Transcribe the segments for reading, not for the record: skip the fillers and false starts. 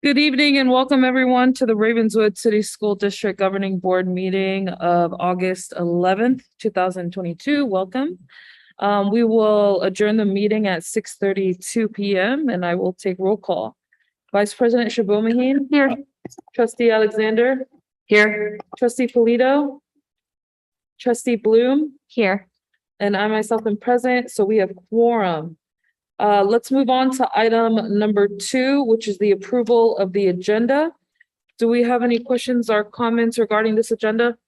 Good evening and welcome everyone to the Ravenswood City School District Governing Board meeting of August 11th, 2022. Welcome. We will adjourn the meeting at 6:32 p.m. and I will take roll call. Vice President Shabomahin. Here. Trustee Alexander. Here. Trustee Polito. Trustee Bloom. Here. And I myself am present, so we have quorum. Let's move on to item number 2, which is the approval of the agenda. Do we have any questions or comments regarding this agenda?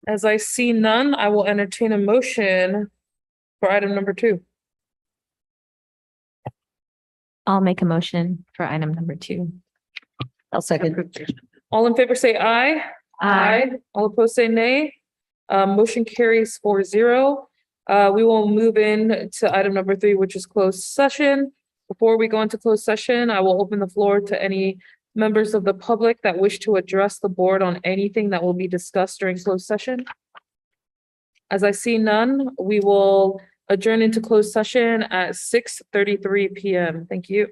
As I see none, I will entertain a motion for item number 2. I'll make a motion for item number 2. I'll second. All in favor say aye. All opposed say nay. Motion carries 4-0. We will move in to item number 3, which is closed session. Before we go into closed session, I will open the floor to any members of the public that wish to address the board on anything that will be discussed during closed session. As I see none, we will adjourn into closed session at 6:33 p.m. Thank you.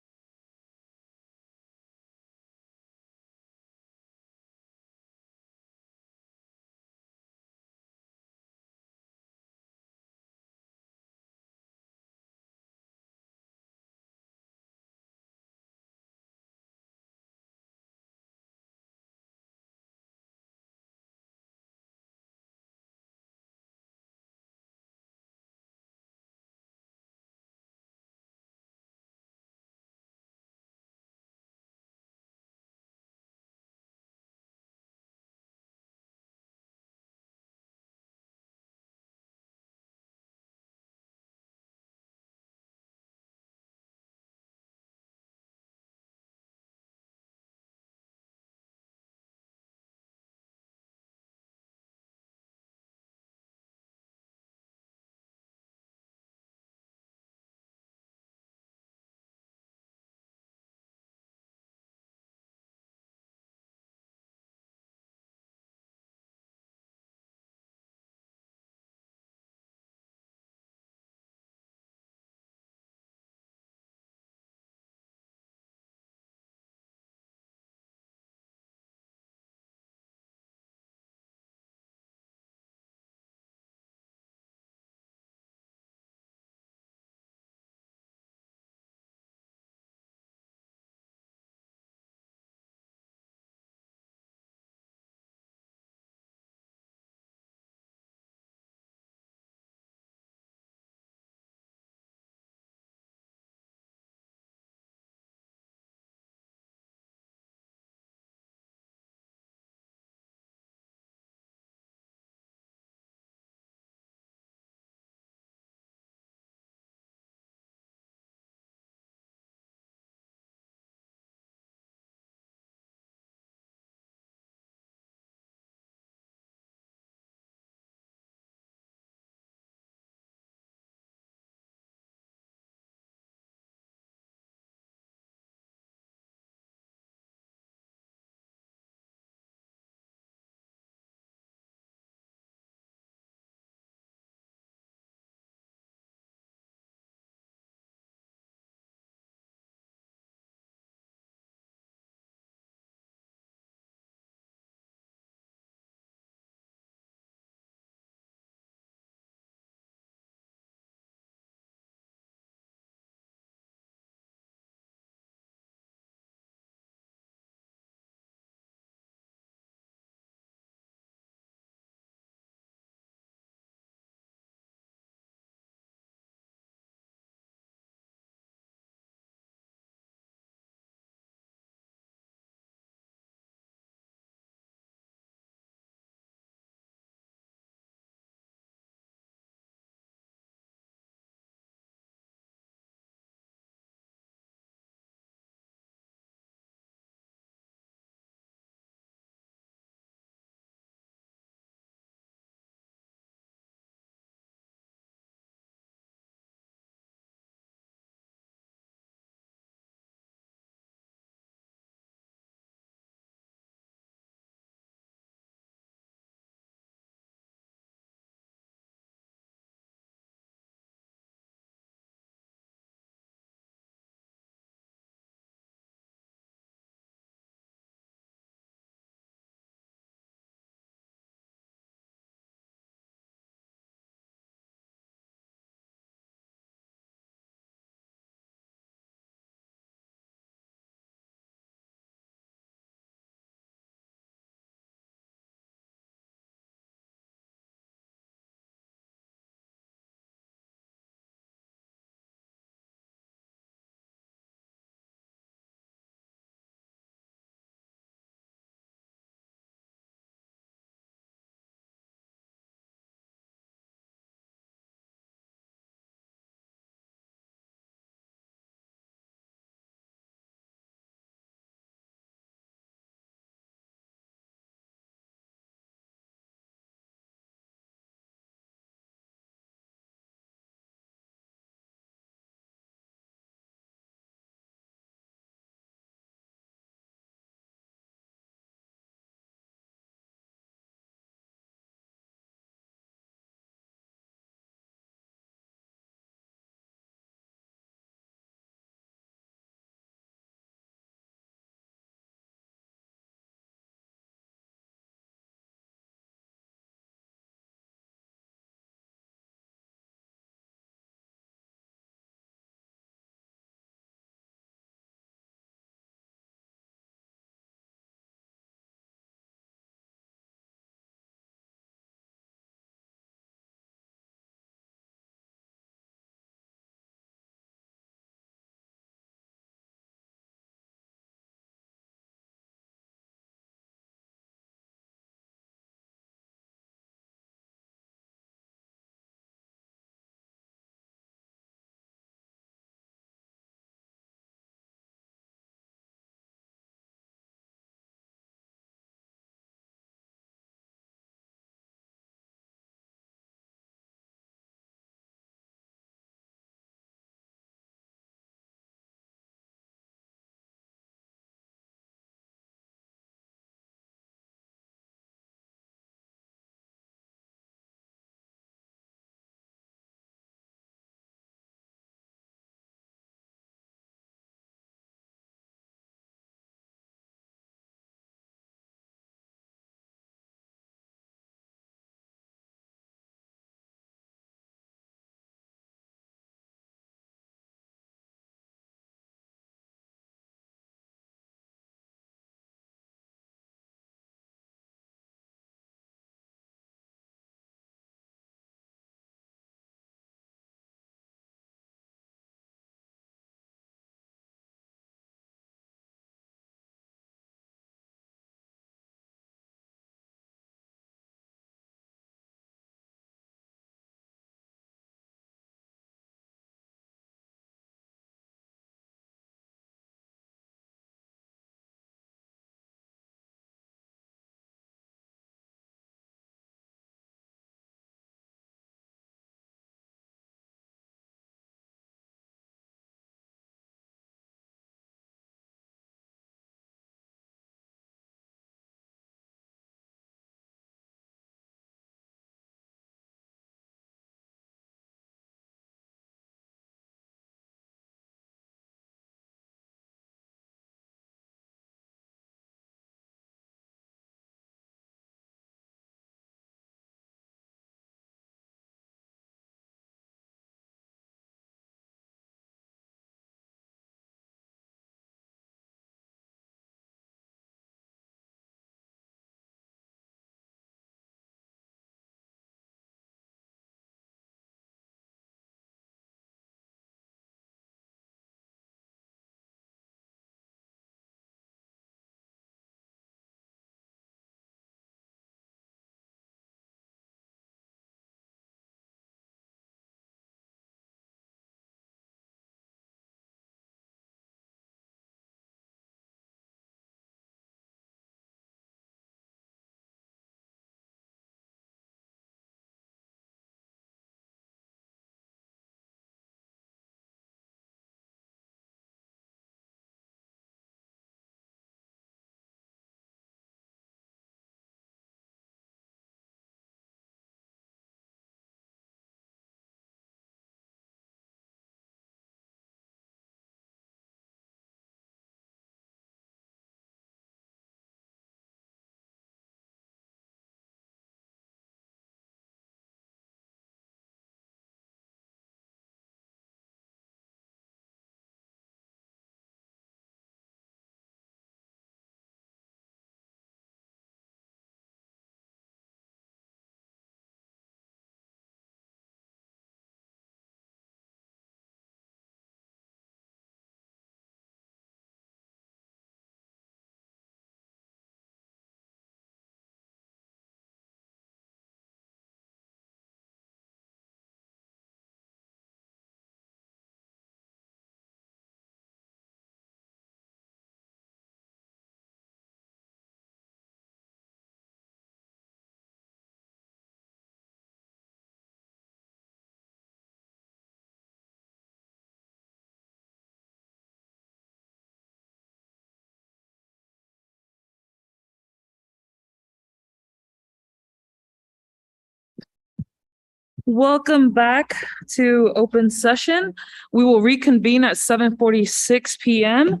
Welcome back to open session. We will reconvene at 7:46 p.m.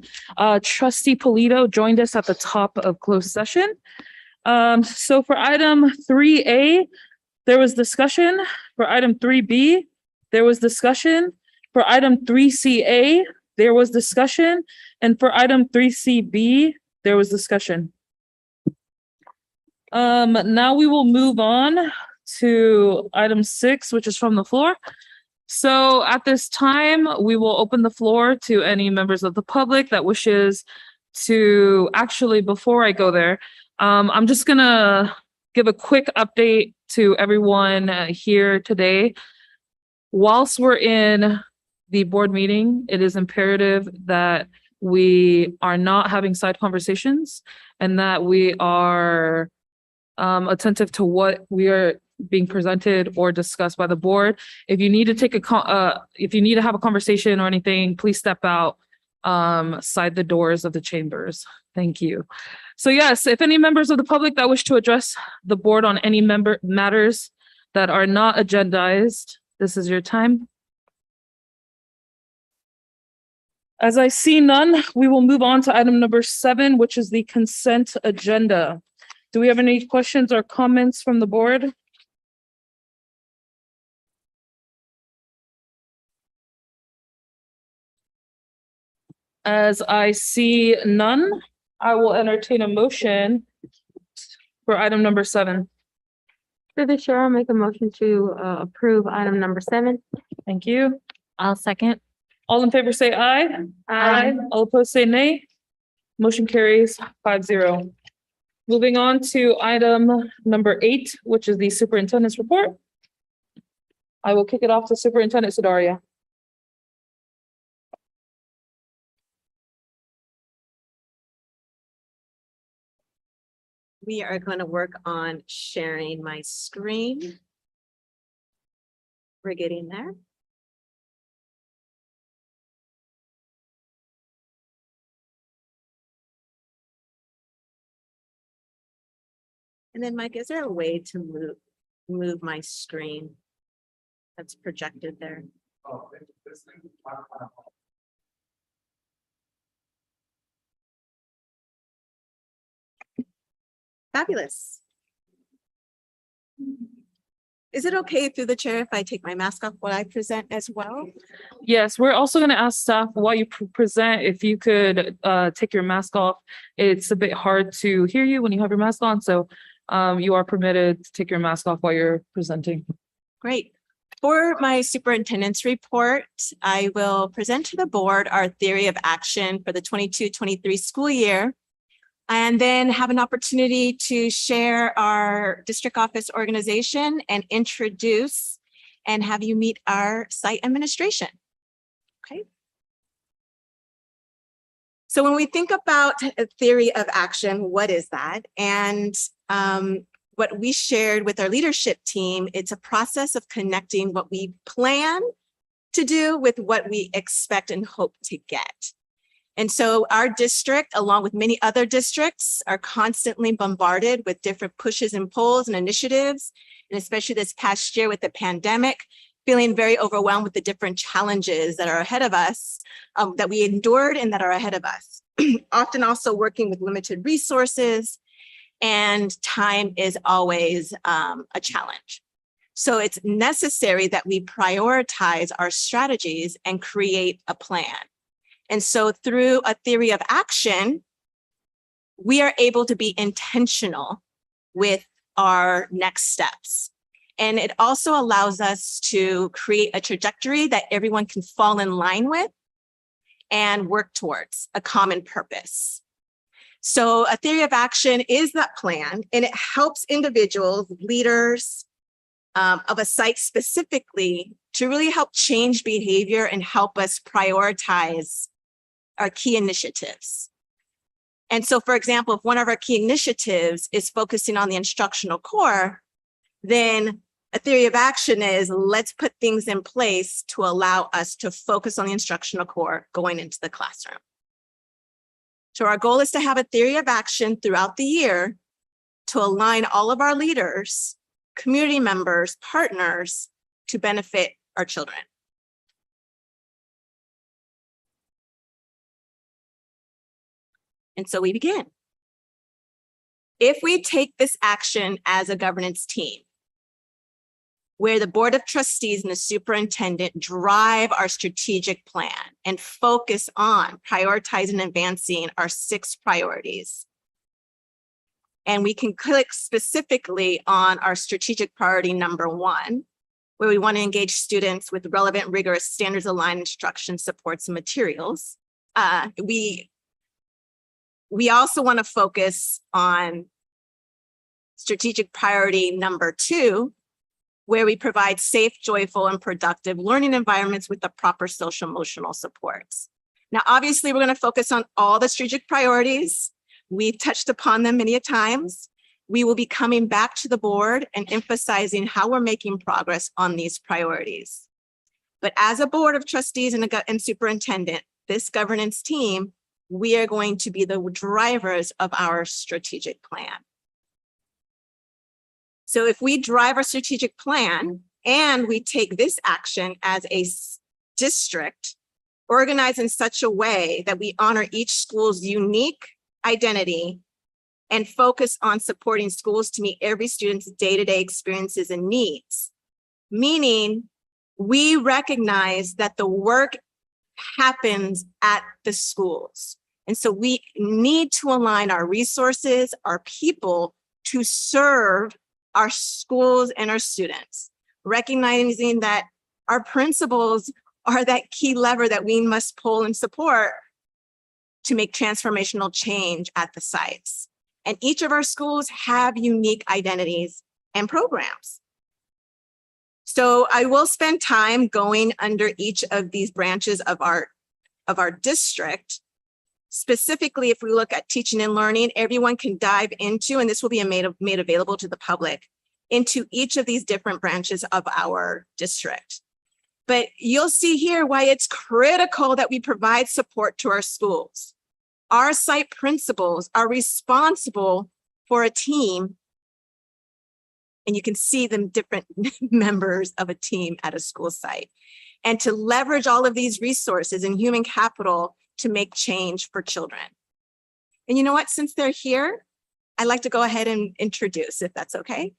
Trustee Polito joined us at the top of closed session. So for item 3A, there was discussion. For item 3B, there was discussion. For item 3CA, there was discussion. And for item 3CB, there was discussion. Now we will move on to item 6, which is from the floor. So at this time, we will open the floor to any members of the public that wishes to, actually, before I go there, I'm just gonna give a quick update to everyone here today. Whilst we're in the board meeting, it is imperative that we are not having side conversations and that we are attentive to what we are being presented or discussed by the board. If you need to take if you need to have a conversation or anything, please step out side the doors of the chambers. Thank you. So yes, if any members of the public that wish to address the board on any matters that are not agendized, this is your time. As I see none, we will move on to item number 7, which is the consent agenda. Do we have any questions or comments from the board? As I see none, I will entertain a motion for item number 7. Through the chair, I'll make a motion to approve item number 7. Thank you. I'll second. All in favor say aye. All opposed say nay. Motion carries 5-0. Moving on to item number 8, which is the superintendent's report. I will kick it off to Superintendent Sudaria. We are going to work on sharing my screen. We're getting there. And then, Mike, is there a way to move my screen that's projected there? Fabulous. Is it okay through the chair if I take my mask off while I present as well? Yes, we're also going to ask staff while you present, if you could take your mask off. It's a bit hard to hear you when you have your mask on, so you are permitted to take your mask off while you're presenting. Great. For my superintendent's report, I will present to the board our theory of action for the 22-23 school year, and then have an opportunity to share our district office organization and introduce and have you meet our site administration. Okay. So when we think about a theory of action, what is that? And what we shared with our leadership team, it's a process of connecting what we plan to do with what we expect and hope to get. And so our district, along with many other districts, are constantly bombarded with different pushes and pulls and initiatives, and especially this past year with the pandemic, feeling very overwhelmed with the different challenges that are ahead of us, that we endured and that are ahead of us. Often also working with limited resources, and time is always a challenge. So it's necessary that we prioritize our strategies and create a plan. And so through a theory of action, we are able to be intentional with our next steps. And it also allows us to create a trajectory that everyone can fall in line with and work towards a common purpose. So a theory of action is that plan, and it helps individuals, leaders of a site specifically, to really help change behavior and help us prioritize our key initiatives. And so, for example, if one of our key initiatives is focusing on the instructional core, then a theory of action is, let's put things in place to allow us to focus on the instructional core going into the classroom. So our goal is to have a theory of action throughout the year to align all of our leaders, community members, partners, to benefit our children. And so we begin. If we take this action as a governance team, where the Board of Trustees and the superintendent drive our strategic plan and focus on prioritizing and advancing our 6 priorities. And we can click specifically on our strategic priority number 1, where we want to engage students with relevant, rigorous, standards-aligned instruction, supports, and materials. We also want to focus on strategic priority number 2, where we provide safe, joyful, and productive learning environments with the proper social emotional supports. Now, obviously, we're going to focus on all the strategic priorities. We've touched upon them many a times. We will be coming back to the board and emphasizing how we're making progress on these priorities. But as a Board of Trustees and superintendent, this governance team, we are going to be the drivers of our strategic plan. So if we drive our strategic plan and we take this action as a district, organized in such a way that we honor each school's unique identity and focus on supporting schools to meet every student's day-to-day experiences and needs, meaning we recognize that the work happens at the schools. And so we need to align our resources, our people to serve our schools and our students, recognizing that our principals are that key lever that we must pull and support to make transformational change at the sites. And each of our schools have unique identities and programs. So I will spend time going under each of these branches of our district. Specifically, if we look at teaching and learning, everyone can dive into, and this will be made available to the public, into each of these different branches of our district. But you'll see here why it's critical that we provide support to our schools. Our site principals are responsible for a team, and you can see them different members of a team at a school site, and to leverage all of these resources and human capital to make change for children. And you know what, since they're here, I'd like to go ahead and introduce, if that's okay.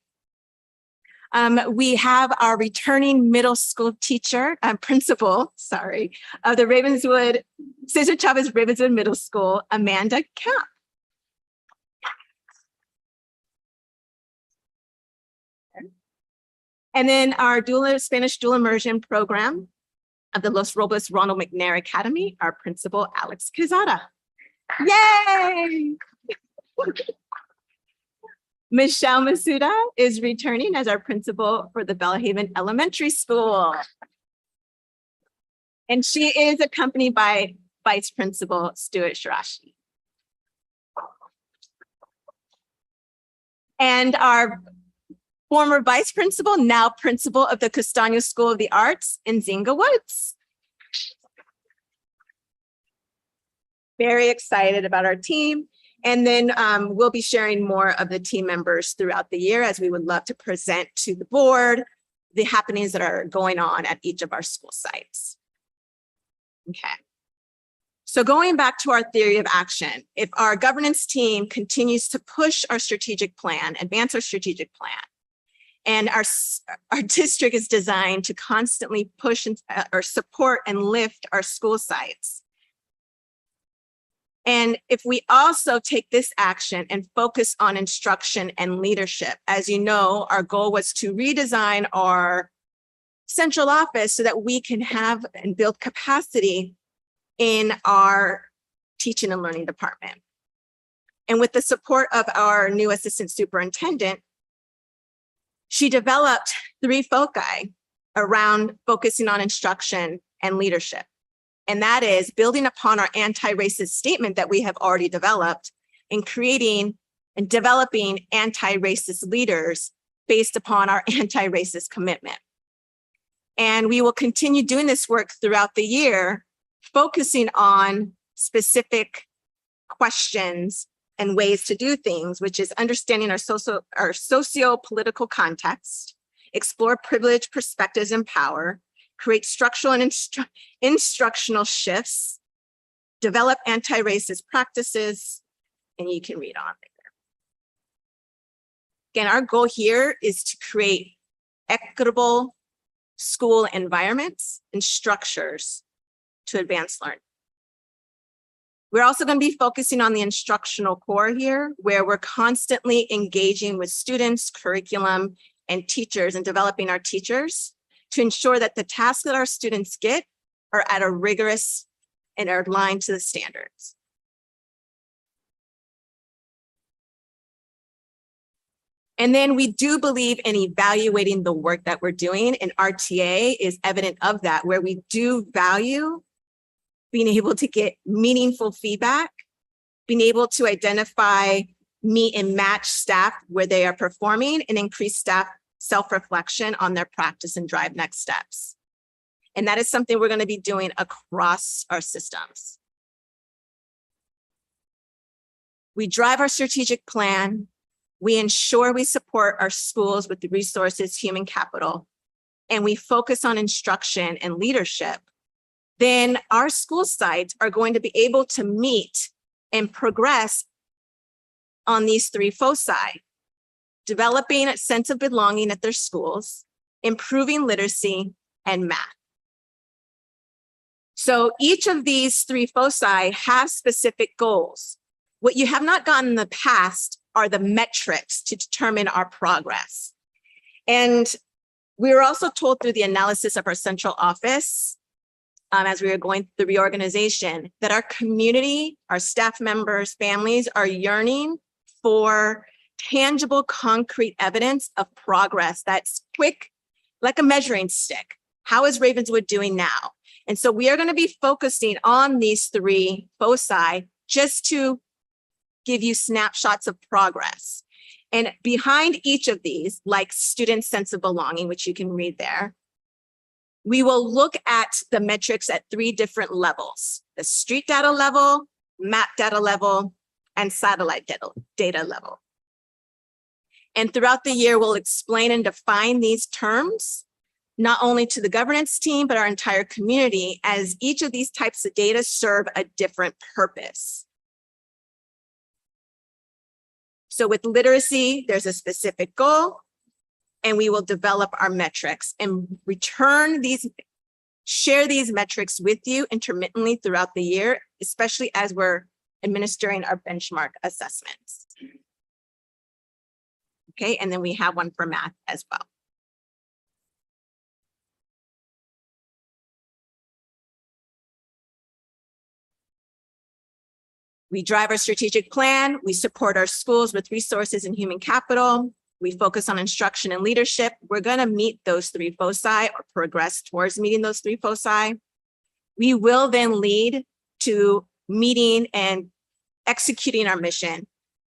We have our returning middle school teacher, principal, of the Ravenswood, Cesar Chavez Ravenswood Middle School, Amanda Camp. And then our Spanish dual immersion program of the Los Robles Ronald McNair Academy, our principal, Alex Quezada. Yay! Michelle Masuda is returning as our principal for the Bellhaven Elementary School. And she is accompanied by Vice Principal Stuart Shirashi. And our former vice principal, now principal of the Castaño School of the Arts in Zinga Woods. Very excited about our team. And then we'll be sharing more of the team members throughout the year, as we would love to present to the board the happenings that are going on at each of our school sites. Okay. So going back to our theory of action, if our governance team continues to push our strategic plan, advance our strategic plan, and our district is designed to constantly push or support and lift our school sites. And if we also take this action and focus on instruction and leadership, as you know, our goal was to redesign our central office so that we can have and build capacity in our teaching and learning department. And with the support of our new assistant superintendent, she developed 3 foci around focusing on instruction and leadership. And that is building upon our anti-racist statement that we have already developed and creating and developing anti-racist leaders based upon our anti-racist commitment. And we will continue doing this work throughout the year, focusing on specific questions and ways to do things, which is understanding our socio-political context, explore privilege, perspectives, and power, create structural and instructional shifts, develop anti-racist practices, and you can read on later. Again, our goal here is to create equitable school environments and structures to advance learning. We're also going to be focusing on the instructional core here, where we're constantly engaging with students, curriculum, and teachers, and developing our teachers to ensure that the tasks that our students get are at a rigorous and are aligned to the standards. And then we do believe in evaluating the work that we're doing, and RTA is evident of that, where we do value being able to get meaningful feedback, being able to identify, meet and match staff where they are performing, and increase staff self-reflection on their practice and drive next steps. And that is something we're going to be doing across our systems. We drive our strategic plan. We ensure we support our schools with the resources, human capital, and we focus on instruction and leadership. Then our school sites are going to be able to meet and progress on these three foci, developing a sense of belonging at their schools, improving literacy, and math. So each of these three foci have specific goals. What you have not gotten in the past are the metrics to determine our progress. And we were also told through the analysis of our central office, as we were going through the reorganization, that our community, our staff members, families are yearning for tangible, concrete evidence of progress that's quick, like a measuring stick. How is Ravenswood doing now? And so we are going to be focusing on these three foci just to give you snapshots of progress. And behind each of these, like student sense of belonging, which you can read there, we will look at the metrics at three different levels: the street data level, map data level, and satellite data level. And throughout the year, we'll explain and define these terms, not only to the governance team, but our entire community, as each of these types of data serve a different purpose. So with literacy, there's a specific goal, and we will develop our metrics and share these metrics with you intermittently throughout the year, especially as we're administering our benchmark assessments. Okay, and then we have one for math as well. We drive our strategic plan. We support our schools with resources and human capital. We focus on instruction and leadership. We're going to meet those three foci or progress towards meeting those three foci. We will then lead to meeting and executing our mission,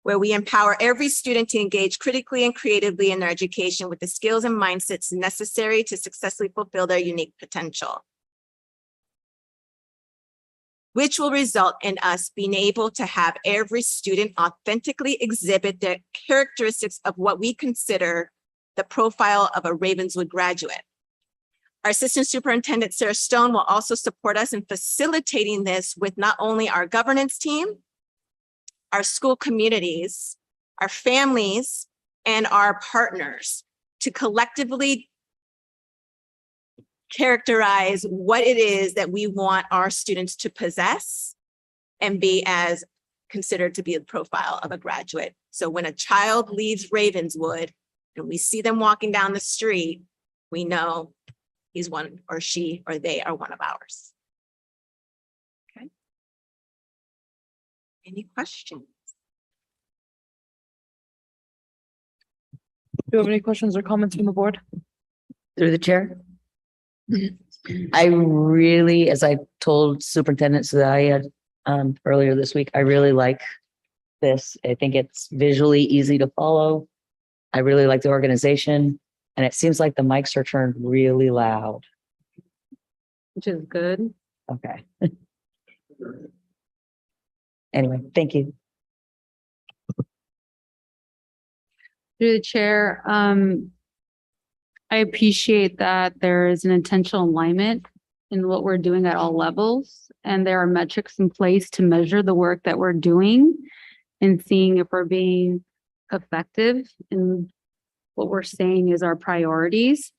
where we empower every student to engage critically and creatively in their education with the skills and mindsets necessary to successfully fulfill their unique potential, which will result in us being able to have every student authentically exhibit the characteristics of what we consider the profile of a Ravenswood graduate. Our Assistant Superintendent, Sarah Stone, will also support us in facilitating this with not only our governance team, our school communities, our families, and our partners to collectively characterize what it is that we want our students to possess and be as considered to be the profile of a graduate. So when a child leaves Ravenswood and we see them walking down the street, we know he's one, or she or they are one of ours. Okay. Any questions? Do you have any questions or comments from the board? Through the chair. I really, as I told Superintendent Sudhia earlier this week, I really like this. I think it's visually easy to follow. I really like the organization, and it seems like the mics are turned really loud. Which is good. Okay. Anyway, thank you. Through the chair, I appreciate that there is an intentional alignment in what we're doing at all levels. And there are metrics in place to measure the work that we're doing and seeing if we're being effective in what we're saying is our priorities.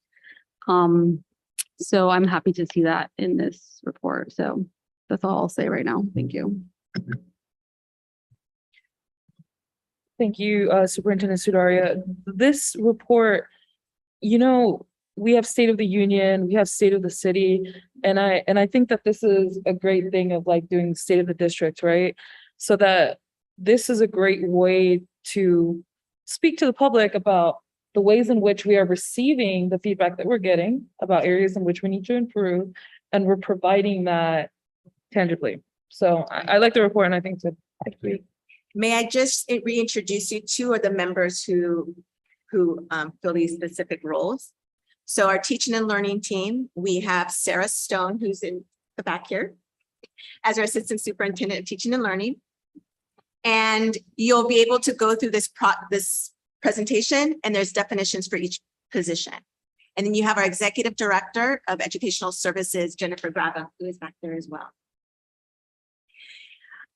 So I'm happy to see that in this report. So that's all I'll say right now. Thank you. Thank you, Superintendent Sudaria. This report, we have State of the Union, we have State of the City, and I think that this is a great thing of like doing State of the District, right? So that this is a great way to speak to the public about the ways in which we are receiving the feedback that we're getting about areas in which we need to improve, and we're providing that tangibly. So I like the report, and I think it's great. May I just reintroduce you to are the members who fill these specific roles. So our teaching and learning team, we have Sarah Stone, who's in the back here, as our assistant superintendent of teaching and learning. And you'll be able to go through this presentation, and there's definitions for each position. And then you have our executive director of educational services, Jennifer Grava, who is back there as well.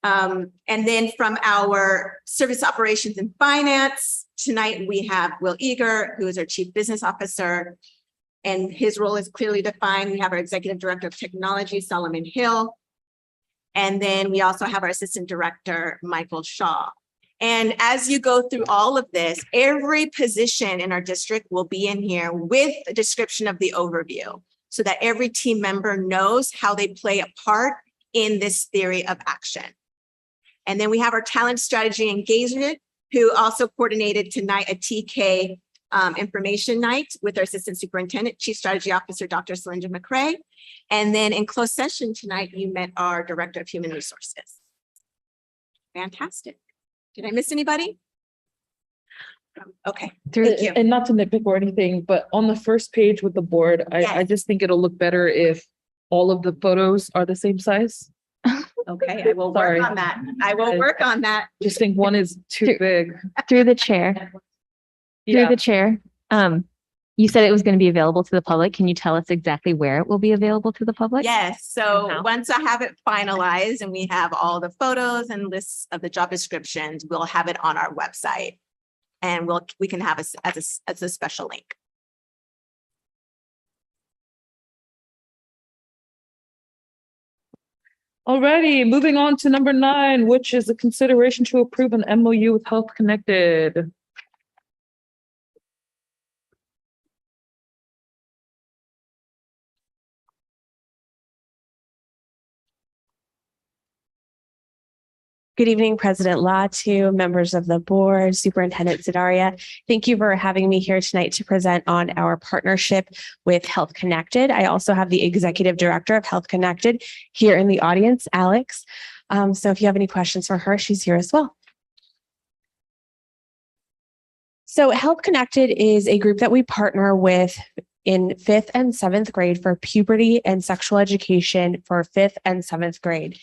And then from our service operations and finance, tonight we have Will Eager, who is our chief business officer, and his role is clearly defined. We have our executive director of technology, Solomon Hill. And then we also have our assistant director, Michael Shaw. And as you go through all of this, every position in our district will be in here with a description of the overview so that every team member knows how they play a part in this theory of action. And then we have our talent strategy engagement, who also coordinated tonight a TK information night with our assistant superintendent, chief strategy officer, Dr. Celinda McCrae. And then in closed session tonight, you met our director of human resources. Fantastic. Did I miss anybody? Okay, thank you. And not to nitpick or anything, but on the first page with the board, I Yes. just think it'll look better if all of the photos are the same size. Okay, I will Sorry. work on that. I will work on that. Just think one is too big. Through the chair, through Yeah, the chair. You said it was going to be available to the public. Can you tell us exactly where it will be available to the public? Yes, so And how? once I have it finalized and we have all the photos and lists of the job descriptions, we'll have it on our website. And we can have it as a special link. alrighty, moving on to number 9, which is a consideration to approve an MOU with Health Connected. Good evening, President Latu, members of the board, Superintendent Sidaria. Thank you for having me here tonight to present on our partnership with Health Connected. I also have the Executive Director of Health Connected here in the audience, Alex. So if you have any questions for her, she's here as well. So Health Connected is a group that we partner with in 5th and 7th grade for puberty and sexual education for 5th and 7th grade.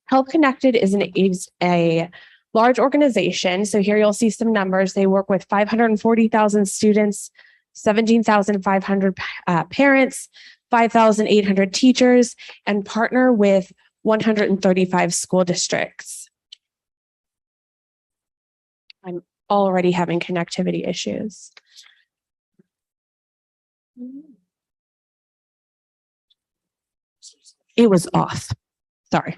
Health Connected is a large organization. So here you'll see some numbers. They work with 540,000 students, 17,500 parents, 5,800 teachers, and partner with 135 school districts. I'm already having connectivity issues. It was off. Sorry.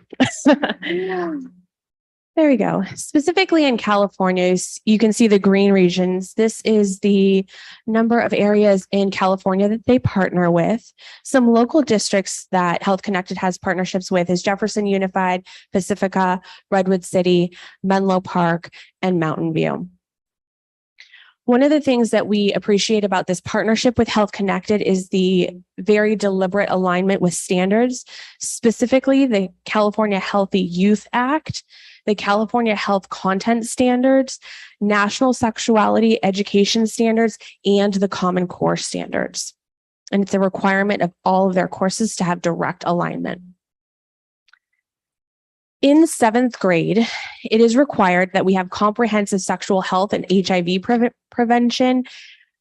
There we go. Specifically in California, you can see the green regions. This is the number of areas in California that they partner with. Some local districts that Health Connected has partnerships with is Jefferson Unified, Pacifica, Redwood City, Menlo Park, and Mountain View. One of the things that we appreciate about this partnership with Health Connected is the very deliberate alignment with standards, specifically the California Healthy Youth Act, the California Health Content Standards, National Sexuality Education Standards, and the Common Core Standards. And it's a requirement of all of their courses to have direct alignment. In 7th grade, it is required that we have comprehensive sexual health and HIV prevention,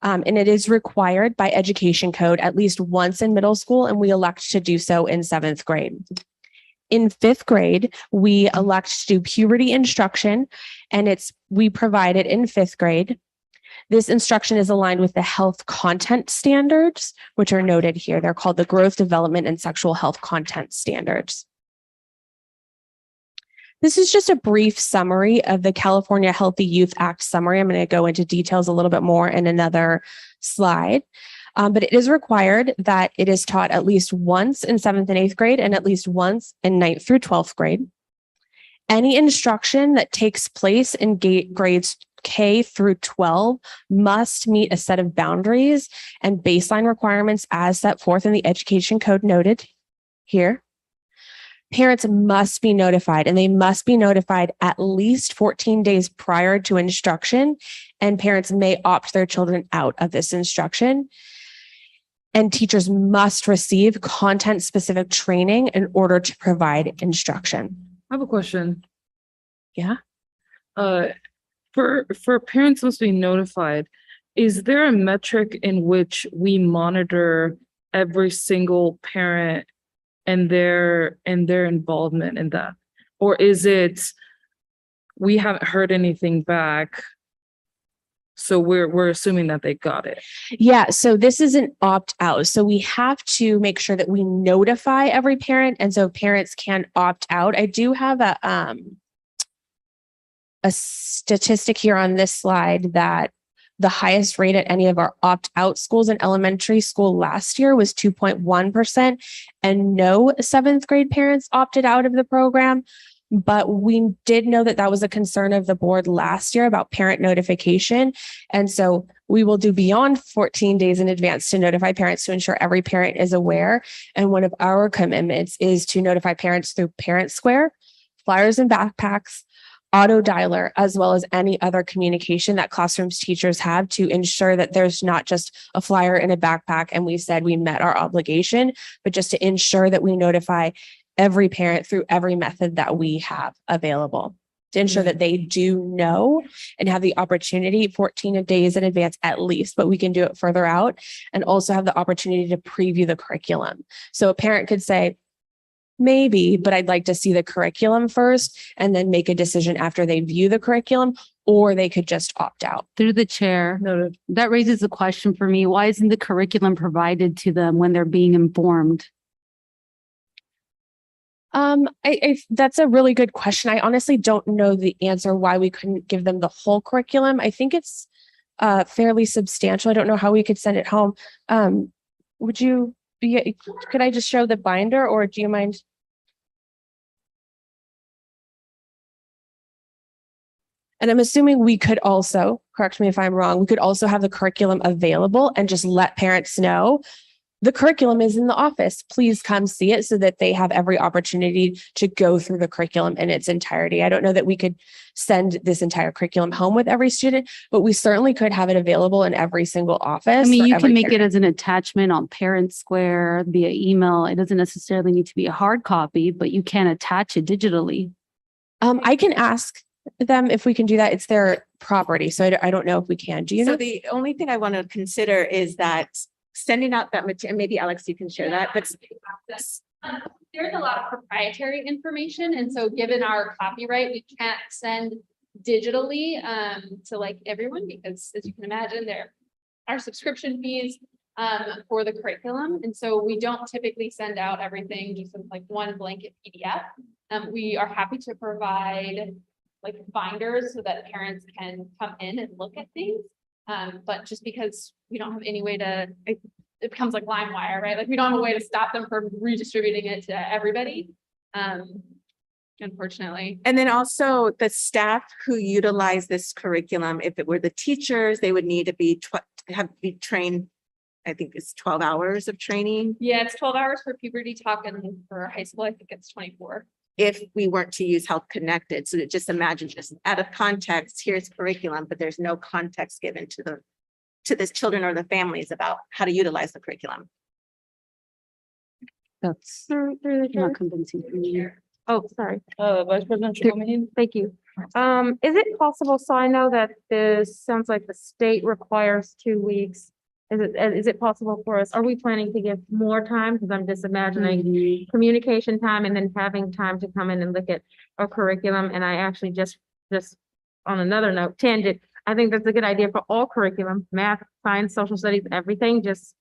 And it is required by education code at least once in middle school, and we elect to do so in 7th grade. In 5th grade, we elect to do puberty instruction, and we provide it in 5th grade. This instruction is aligned with the health content standards, which are noted here. They're called the Growth, Development, and Sexual Health Content Standards. This is just a brief summary of the California Healthy Youth Act summary. I'm going to go into details a little bit more in another slide. But it is required that it is taught at least once in 7th and 8th grade and at least once in 9th through 12th grade. Any instruction that takes place in grades K through 12 must meet a set of boundaries and baseline requirements as set forth in the education code noted here. Parents must be notified, and they must be notified at least 14 days prior to instruction, and parents may opt their children out of this instruction. And teachers must receive content-specific training in order to provide instruction. I have a question. Yeah. For parents must be notified, is there a metric in which we monitor every single parent and their involvement in that? Or is it, we haven't heard anything back, so we're assuming that they got it? Yeah, so this is an opt-out. So we have to make sure that we notify every parent, and so parents can opt out. I do have a statistic here on this slide that the highest rate at any of our opt-out schools in elementary school last year was 2.1%, and no 7th grade parents opted out of the program. But we did know that that was a concern of the board last year about parent notification. And so we will do beyond 14 days in advance to notify parents to ensure every parent is aware. And one of our commitments is to notify parents through Parent Square, flyers and backpacks, auto dialer, as well as any other communication that classrooms teachers have to ensure that there's not just a flyer in a backpack and we said we met our obligation, but just to ensure that we notify every parent through every method that we have available to ensure that they do know and have the opportunity 14 days in advance at least, but we can do it further out, and also have the opportunity to preview the curriculum. So a parent could say, maybe, but I'd like to see the curriculum first and then make a decision after they view the curriculum, or they could just opt out. Through the chair, Noted. that raises a question for me. Why isn't the curriculum provided to them when they're being informed? That's a really good question. I honestly don't know the answer why we couldn't give them the whole curriculum. I think it's fairly substantial. I don't know how we could send it home. Could I just show the binder, or do you mind? And I'm assuming we could also, correct me if I'm wrong, we could also have the curriculum available and just let parents know the curriculum is in the office. Please come see it, so that they have every opportunity to go through the curriculum in its entirety. I don't know that we could send this entire curriculum home with every student, but we certainly could have it available in every single office. I mean, for you every can make it parent. as an attachment on Parent Square via email. It doesn't necessarily need to be a hard copy, but you can attach it digitally. I can ask them if we can do that. It's their property, so I don't know if we can. Do you So know? the only thing I want to consider is that sending out that material, maybe Alex, you can share that, but There's a lot of proprietary information, and so given our copyright, we can't send digitally to like everyone, because as you can imagine, there are subscription fees for the curriculum, and so we don't typically send out everything just as like one blanket PDF. We are happy to provide like binders so that parents can come in and look at things. But just because we don't have any way to, it becomes like LimeWire, right? Like we don't have a way to stop them from redistributing it to everybody. Unfortunately. and then also the staff who utilize this curriculum, if it were the teachers, they would need to be trained. I think it's 12 hours of training. Yeah, it's 12 hours for puberty talk, and for high school, I think it's 24. If we weren't to use Health Connected, so that just imagine, just out of context, here's curriculum, but there's no context given to the children or the families about how to utilize the curriculum. That's not convincing for me. Oh, sorry. Vice President Chomini? Thank you. Is it possible, so I know that this sounds like the state requires 2 weeks. Is it possible for us, are we planning to give more time? Because I'm just imagining communication time and then having time to come in and look at our curriculum. And I actually just on another note, tangent, I think that's a good idea for all curriculum, math, science, social studies, everything, that's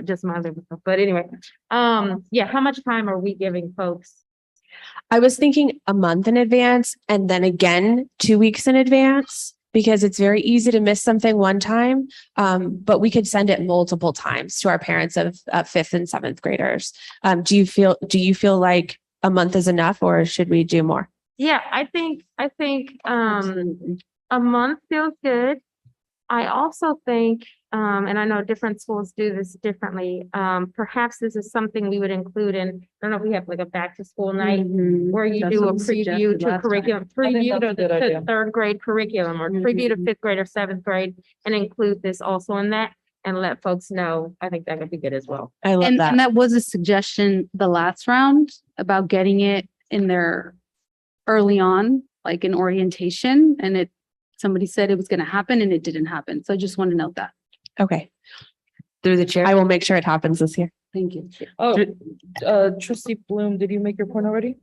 just my little, but anyway. Yeah, how much time are we giving folks? I was thinking a month in advance and then again 2 weeks in advance because it's very easy to miss something one time. But we could send it multiple times to our parents of fifth and seventh graders. Do you feel like a month is enough or should we do more? Yeah, I think, a month feels good. I also think, and I know different schools do this differently. Perhaps this is something we would include in, I don't know if we have like a back to school night where you do a preview to curriculum, preview that's a good idea. to third grade curriculum or preview to fifth grade or seventh grade and include this also in that and let folks know. I think that would be good as well. I love And that. that was a suggestion the last round about getting it in there early on, like in orientation, and somebody said it was going to happen and it didn't happen. So I just want to note that. Okay. Through the chair. I will make sure it happens this year. Thank you. Oh, trustee Bloom, did you make your point already?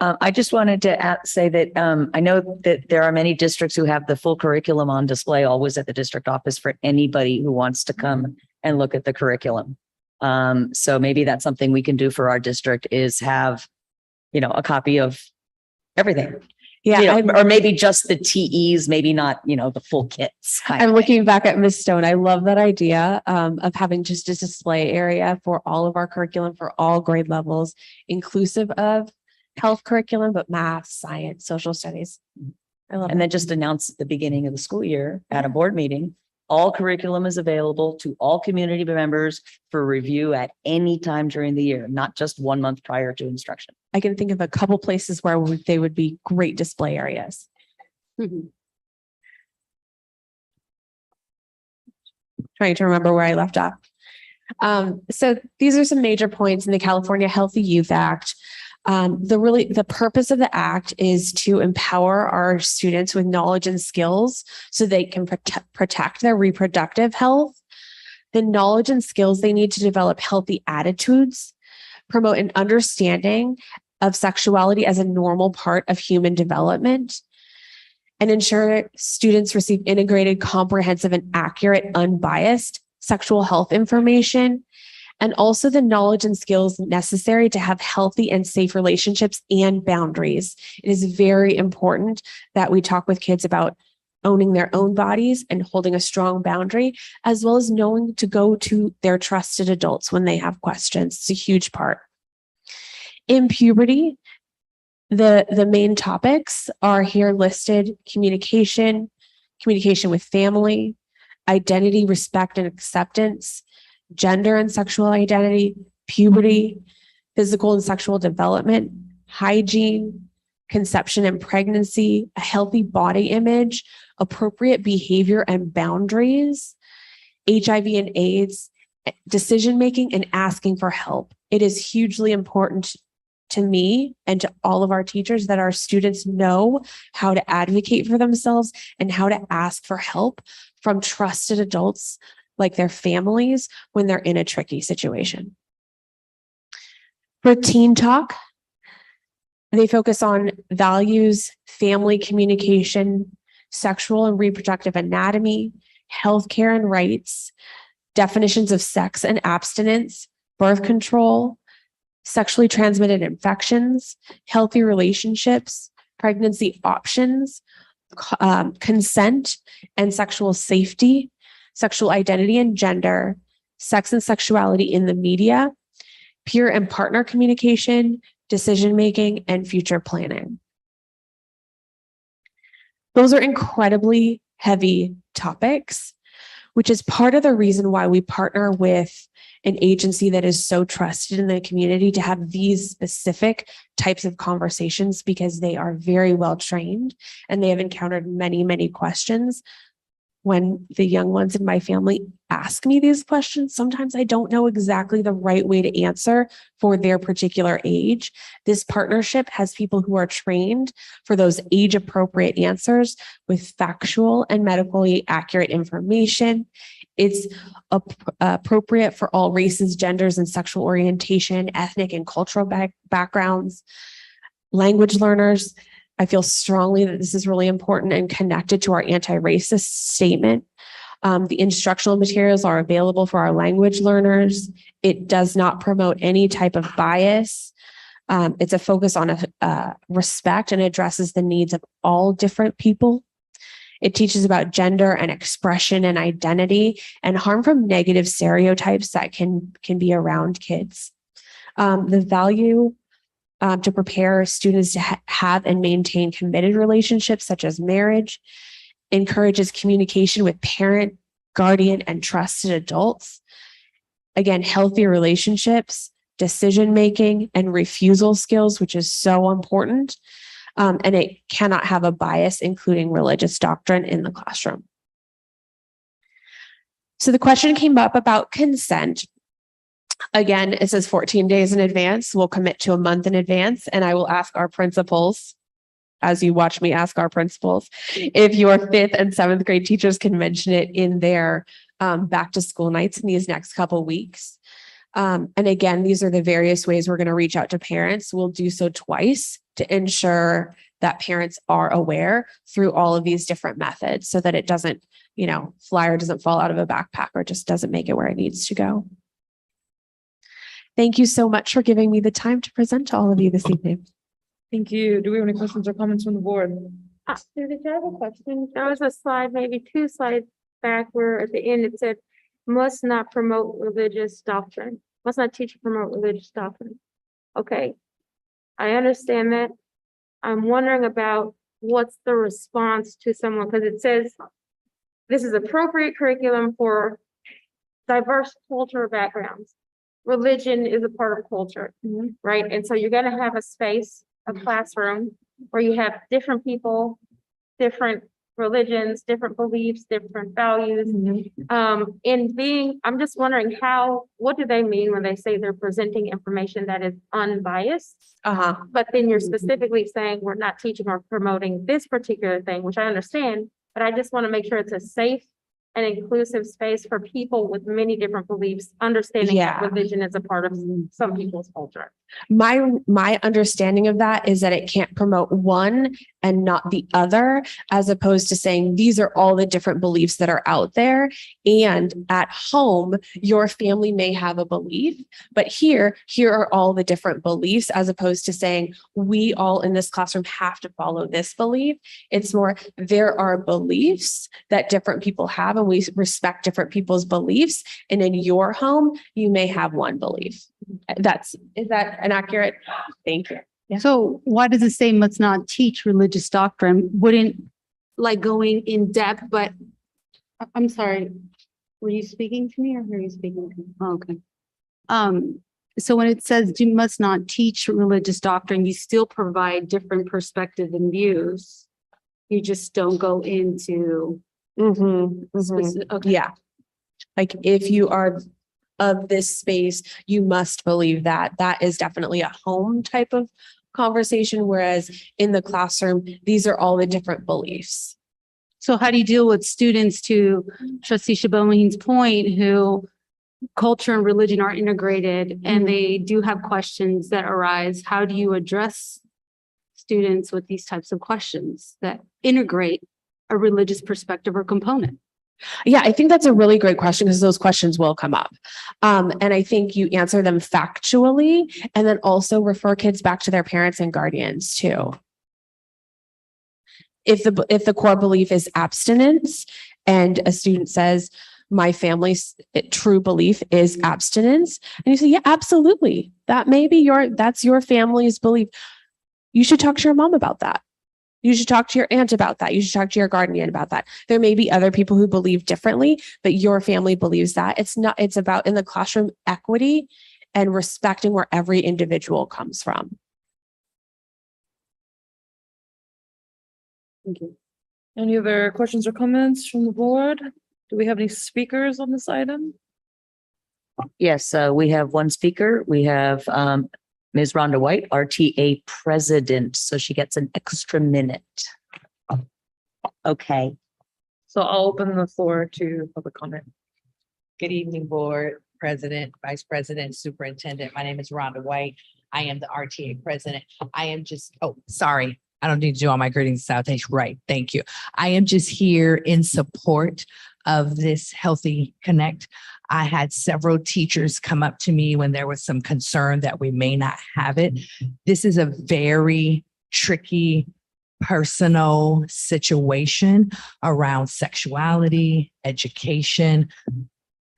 I just wanted to say that I know that there are many districts who have the full curriculum on display always at the district office for anybody who wants to come and look at the curriculum. So maybe that's something we can do for our district is have, a copy of everything. Yeah. Or maybe just the TEs, maybe not, the full kits. I'm looking back at Ms. Stone. I love that idea of having just a display area for all of our curriculum for all grade levels, inclusive of health curriculum, but math, science, social studies. I love And then just announce at the beginning of the school year at a board meeting, all curriculum is available to all community members for review at any time during the year, not just 1 month prior to instruction. I can think of a couple places where they would be great display areas. Trying to remember where I left off. So these are some major points in the California Healthy Youth Act. The purpose of the act is to empower our students with knowledge and skills so they can protect their reproductive health, the knowledge and skills they need to develop healthy attitudes, promote an understanding of sexuality as a normal part of human development, and ensure students receive integrated, comprehensive, and accurate, unbiased sexual health information, and also the knowledge and skills necessary to have healthy and safe relationships and boundaries. It is very important that we talk with kids about owning their own bodies and holding a strong boundary, as well as knowing to go to their trusted adults when they have questions. It's a huge part. In puberty, the main topics are here listed: communication with family, identity, respect, and acceptance, gender and sexual identity, puberty, physical and sexual development, hygiene, conception and pregnancy, a healthy body image, appropriate behavior and boundaries, HIV and AIDS, decision-making, and asking for help. It is hugely important to me and to all of our teachers that our students know how to advocate for themselves and how to ask for help from trusted adults like their families when they're in a tricky situation. For Teen Talk, they focus on values, family communication, sexual and reproductive anatomy, healthcare and rights, definitions of sex and abstinence, birth control, sexually transmitted infections, healthy relationships, pregnancy options, consent and sexual safety, sexual identity and gender, sex and sexuality in the media, peer and partner communication, decision-making, and future planning. Those are incredibly heavy topics, which is part of the reason why we partner with an agency that is so trusted in the community to have these specific types of conversations, because they are very well trained and they have encountered many, many questions when the young ones in my family ask me these questions, sometimes I don't know exactly the right way to answer for their particular age. This partnership has people who are trained for those age appropriate answers with factual and medically accurate information. It's appropriate for all races, genders, and sexual orientation, ethnic and cultural backgrounds, language learners. I feel strongly that this is really important and connected to our anti-racist statement. The instructional materials are available for our language learners. It does not promote any type of bias. It's a focus on respect and addresses the needs of all different people. It teaches about gender and expression and identity and harm from negative stereotypes that can be around kids. The value to prepare students to have and maintain committed relationships such as marriage, encourages communication with parent, guardian, and trusted adults. Again, healthy relationships, decision-making, and refusal skills, which is so important. And it cannot have a bias, including religious doctrine in the classroom. So the question came up about consent. Again, it says 14 days in advance. We'll commit to a month in advance, and I will ask our principals, as you watch me ask our principals, if your 5th and 7th grade teachers can mention it in their back to school nights in these next couple weeks. And again, these are the various ways we're going to reach out to parents. We'll do so twice to ensure that parents are aware through all of these different methods so that it doesn't, flyer doesn't fall out of a backpack or just doesn't make it where it needs to go. Thank you so much for giving me the time to present to all of you this evening. Thank you. Do we have any questions or comments from the board? Did I have a question? There was a slide, maybe 2 slides back, where at the end it said, must not promote religious doctrine, must not teach or promote religious doctrine. Okay, I understand that. I'm wondering about what's the response to someone, because it says this is appropriate curriculum for diverse cultural backgrounds. Religion is a part of culture, right? And so you're going to have a space, a classroom where you have different people, different religions, different beliefs, different values. I'm just wondering what do they mean when they say they're presenting information that is unbiased? But then you're specifically saying we're not teaching or promoting this particular thing, which I understand, but I just want to make sure it's a safe and inclusive space for people with many different beliefs, understanding that religion is a part of some people's culture. My understanding of that is that it can't promote one and not the other, as opposed to saying these are all the different beliefs that are out there. And at home, your family may have a belief, but here are all the different beliefs, as opposed to saying we all in this classroom have to follow this belief. It's more, there are beliefs that different people have, and we respect different people's beliefs. And in your home, you may have one belief. Is that an accurate? Thank you. Yeah. So why does it say must not teach religious doctrine? Wouldn't like going in depth, but I'm sorry, were you speaking to me or were you speaking to me? Oh, okay. So when it says you must not teach religious doctrine, you still provide different perspectives and views. You just don't go into specific. Okay. Yeah. Like if you are of this space, you must believe that. That is definitely a home type of conversation, whereas in the classroom, these are all the different beliefs. So how do you deal with students, to Trustee Shabomine's point, who culture and religion are integrated and they do have questions that arise? How do you address students with these types of questions that integrate a religious perspective or component? Yeah, I think that's a really great question, because those questions will come up. And I think you answer them factually and then also refer kids back to their parents and guardians too. If the core belief is abstinence and a student says, my family's true belief is abstinence, and you say, yeah, absolutely. That may be that's your family's belief. You should talk to your mom about that. You should talk to your aunt about that. You should talk to your guardian about that. There may be other people who believe differently, but your family believes that. It's about in the classroom equity and respecting where every individual comes from. Thank you. Any other questions or comments from the board? Do we have any speakers on this item? Yes, we have one speaker. We have Ms. Rhonda White, RTA President, so she gets an extra minute. Okay. So I'll open the floor to public comment. Good evening, Board President, Vice President, Superintendent. My name is Rhonda White. I am the RTA President. I am just, oh, sorry. I don't need to do all my greetings and salutations. Right. Thank you. I am just here in support of this Healthy Connect. I had several teachers come up to me when there was some concern that we may not have it. This is a very tricky personal situation around sexuality, education,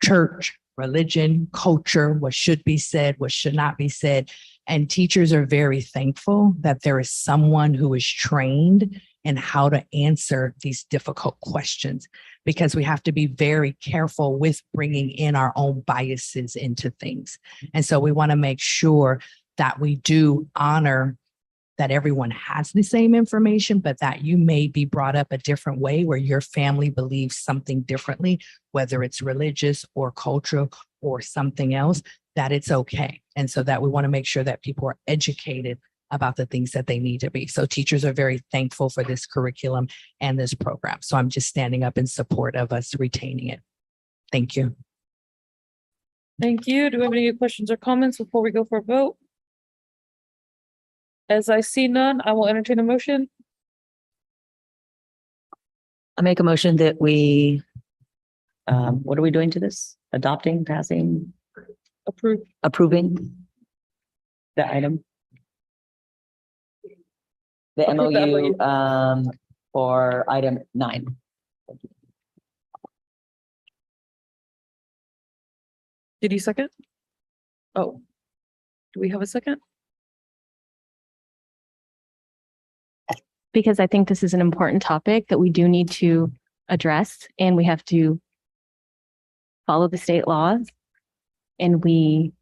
church, religion, culture, what should be said, what should not be said. And teachers are very thankful that there is someone who is trained in how to answer these difficult questions, because we have to be very careful with bringing in our own biases into things. And so we want to make sure that we do honor that everyone has the same information, but that you may be brought up a different way where your family believes something differently, whether it's religious or cultural or something else, that it's okay. And so that we want to make sure that people are educated about the things that they need to be. So teachers are very thankful for this curriculum and this program. So I'm just standing up in support of us retaining it. Thank you. Thank you. Do we have any questions or comments before we go for a vote? As I see none, I will entertain a motion. I make a motion that we, what are we doing to this? Adopting, passing, Approve. approving the item? The Approve the MOU, for item 9. Did you second? Oh, do we have a second? Because I think this is an important topic that we do need to address, and we have to follow the state laws. And we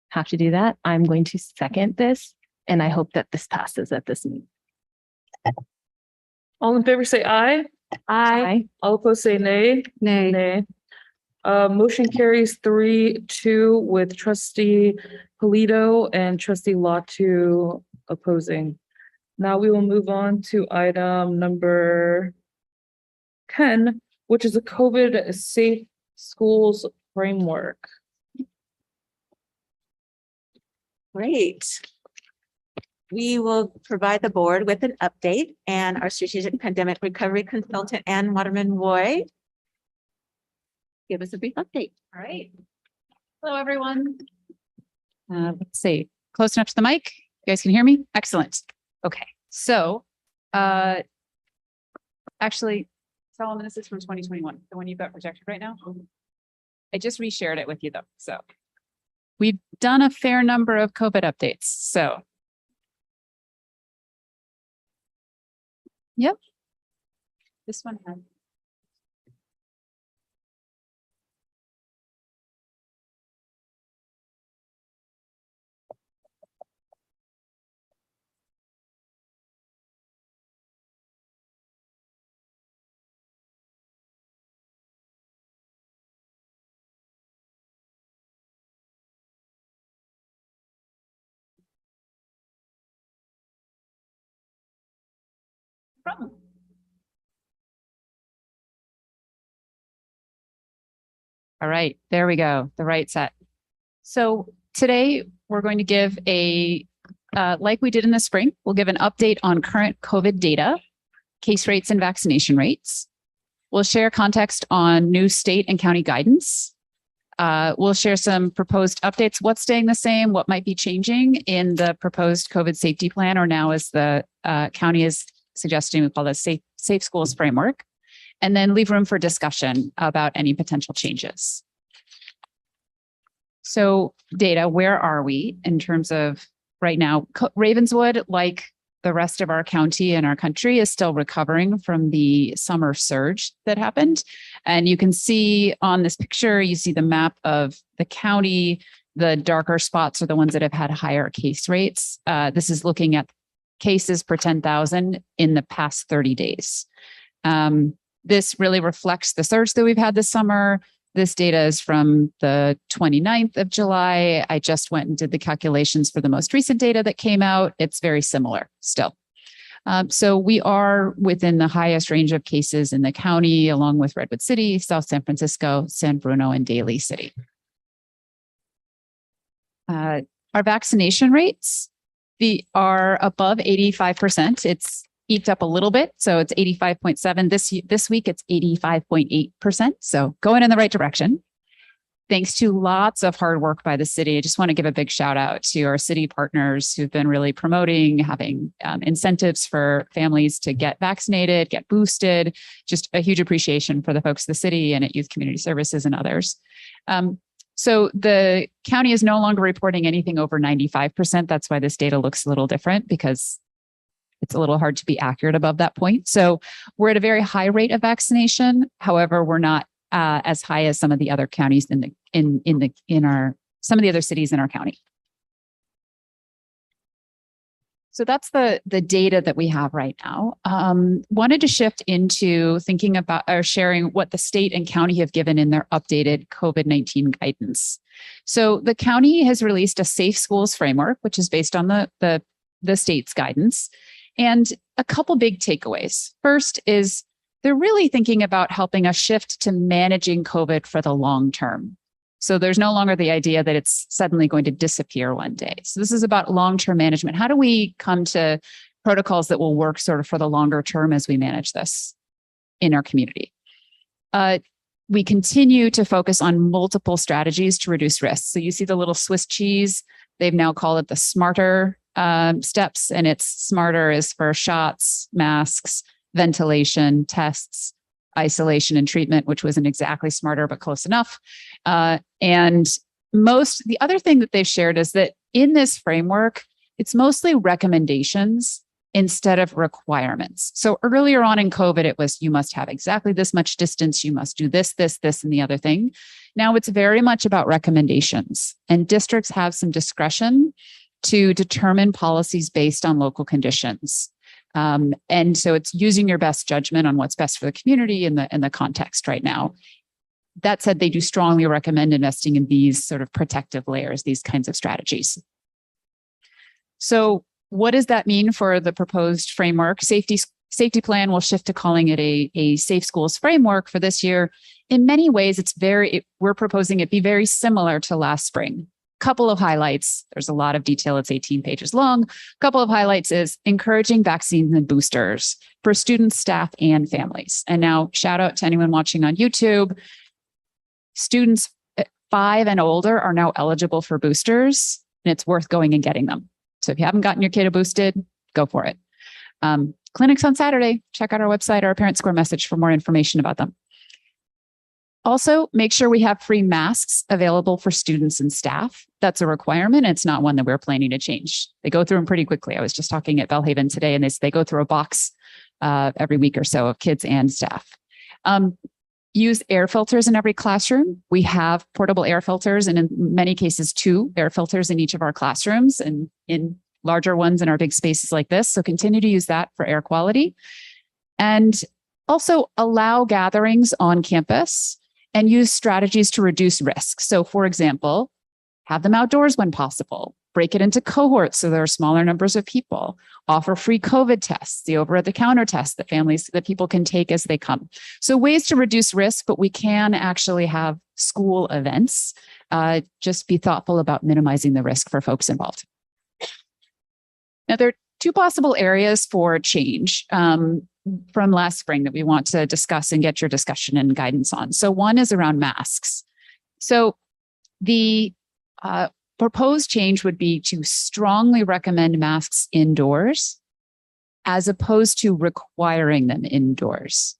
have to do that. I'm going to second this, and I hope that this passes at this meeting. All in favor, say aye. Aye. All opposed, say nay. Nay. Nay. Motion carries 3-2 with trustee Polito and trustee Latu opposing. Now we will move on to item number 10, which is a COVID safe schools framework. Great. We will provide the board with an update, and our strategic pandemic recovery consultant, Ann Waterman Roy, give us a brief update. All right. Hello, everyone. Let's see, close enough to the mic? You guys can hear me? Excellent. Okay, so, actually, Solomon, this is from 2021, the one you've got projected right now. I just reshared it with you though, so. We've done a fair number of COVID updates, so. Yep. This one had. Problem. All right, there we go, the right set. So today we're going to give a, like we did in the spring, we'll give an update on current COVID data, case rates and vaccination rates. We'll share context on new state and county guidance. We'll share some proposed updates, what's staying the same, what might be changing in the proposed COVID safety plan, or now as the county is suggesting, we call this safe schools framework, and then leave room for discussion about any potential changes. So data, where are we in terms of right now? Ravenswood, like the rest of our county and our country, is still recovering from the summer surge that happened. And you can see on this picture, you see the map of the county. The darker spots are the ones that have had higher case rates. This is looking at cases per 10,000 in the past 30 days. This really reflects the surge that we've had this summer. This data is from the 29th of July. I just went and did the calculations for the most recent data that came out. It's very similar still. So we are within the highest range of cases in the county, along with Redwood City, South San Francisco, San Bruno, and Daly City. Our vaccination rates are above 85%. It's eked up a little bit, so it's 85.7. This week, it's 85.8%. So going in the right direction. Thanks to lots of hard work by the city. I just want to give a big shout out to our city partners who've been really promoting, having incentives for families to get vaccinated, get boosted. Just a huge appreciation for the folks of the city and at Youth Community Services and others. So the county is no longer reporting anything over 95%. That's why this data looks a little different, because it's a little hard to be accurate above that point. So we're at a very high rate of vaccination. However, we're not as high as some of the other counties some of the other cities in our county. So that's the data that we have right now. Wanted to shift into thinking about or sharing what the state and county have given in their updated COVID-19 guidance. So the county has released a Safe Schools framework, which is based on the state's guidance. And a couple big takeaways. First is they're really thinking about helping us shift to managing COVID for the long term. So there's no longer the idea that it's suddenly going to disappear one day. So this is about long-term management. How do we come to protocols that will work sort of for the longer term as we manage this in our community? We continue to focus on multiple strategies to reduce risk. So you see the little Swiss cheese. They've now called it the SMARTER steps, and it's SMARTER is for shots, masks, ventilation, tests, isolation, and treatment, which wasn't exactly smarter, but close enough. And the other thing that they've shared is that in this framework, it's mostly recommendations instead of requirements. So earlier on in COVID, it was, you must have exactly this much distance, you must do this, this, this, and the other thing. Now it's very much about recommendations, and districts have some discretion to determine policies based on local conditions. And so it's using your best judgment on what's best for the community and the context right now. That said, they do strongly recommend investing in these sort of protective layers, these kinds of strategies. So what does that mean for the proposed framework? Safety plan will shift to calling it a Safe Schools framework for this year. In many ways, we're proposing it be very similar to last spring. Couple of highlights. There's a lot of detail. It's 18 pages long. Couple of highlights is encouraging vaccines and boosters for students, staff, and families. And now shout out to anyone watching on YouTube. Students 5 and older are now eligible for boosters, and it's worth going and getting them. So if you haven't gotten your kid boosted, go for it. Clinics on Saturday. Check out our website or our Parent Square message for more information about them. Also, make sure we have free masks available for students and staff. That's a requirement. It's not one that we're planning to change. They go through them pretty quickly. I was just talking at Bellhaven today, and they go through a box every week or so of kids and staff. Use air filters in every classroom. We have portable air filters, and in many cases, 2 air filters in each of our classrooms and in larger ones in our big spaces like this. So continue to use that for air quality. And also allow gatherings on campus and use strategies to reduce risk. So for example, have them outdoors when possible, break it into cohorts so there are smaller numbers of people, offer free COVID tests, the over-the-counter tests that people can take as they come. So ways to reduce risk, but we can actually have school events. Just be thoughtful about minimizing the risk for folks involved. Now, there are 2 possible areas for change from last spring that we want to discuss and get your discussion and guidance on. So one is around masks. So the proposed change would be to strongly recommend masks indoors as opposed to requiring them indoors.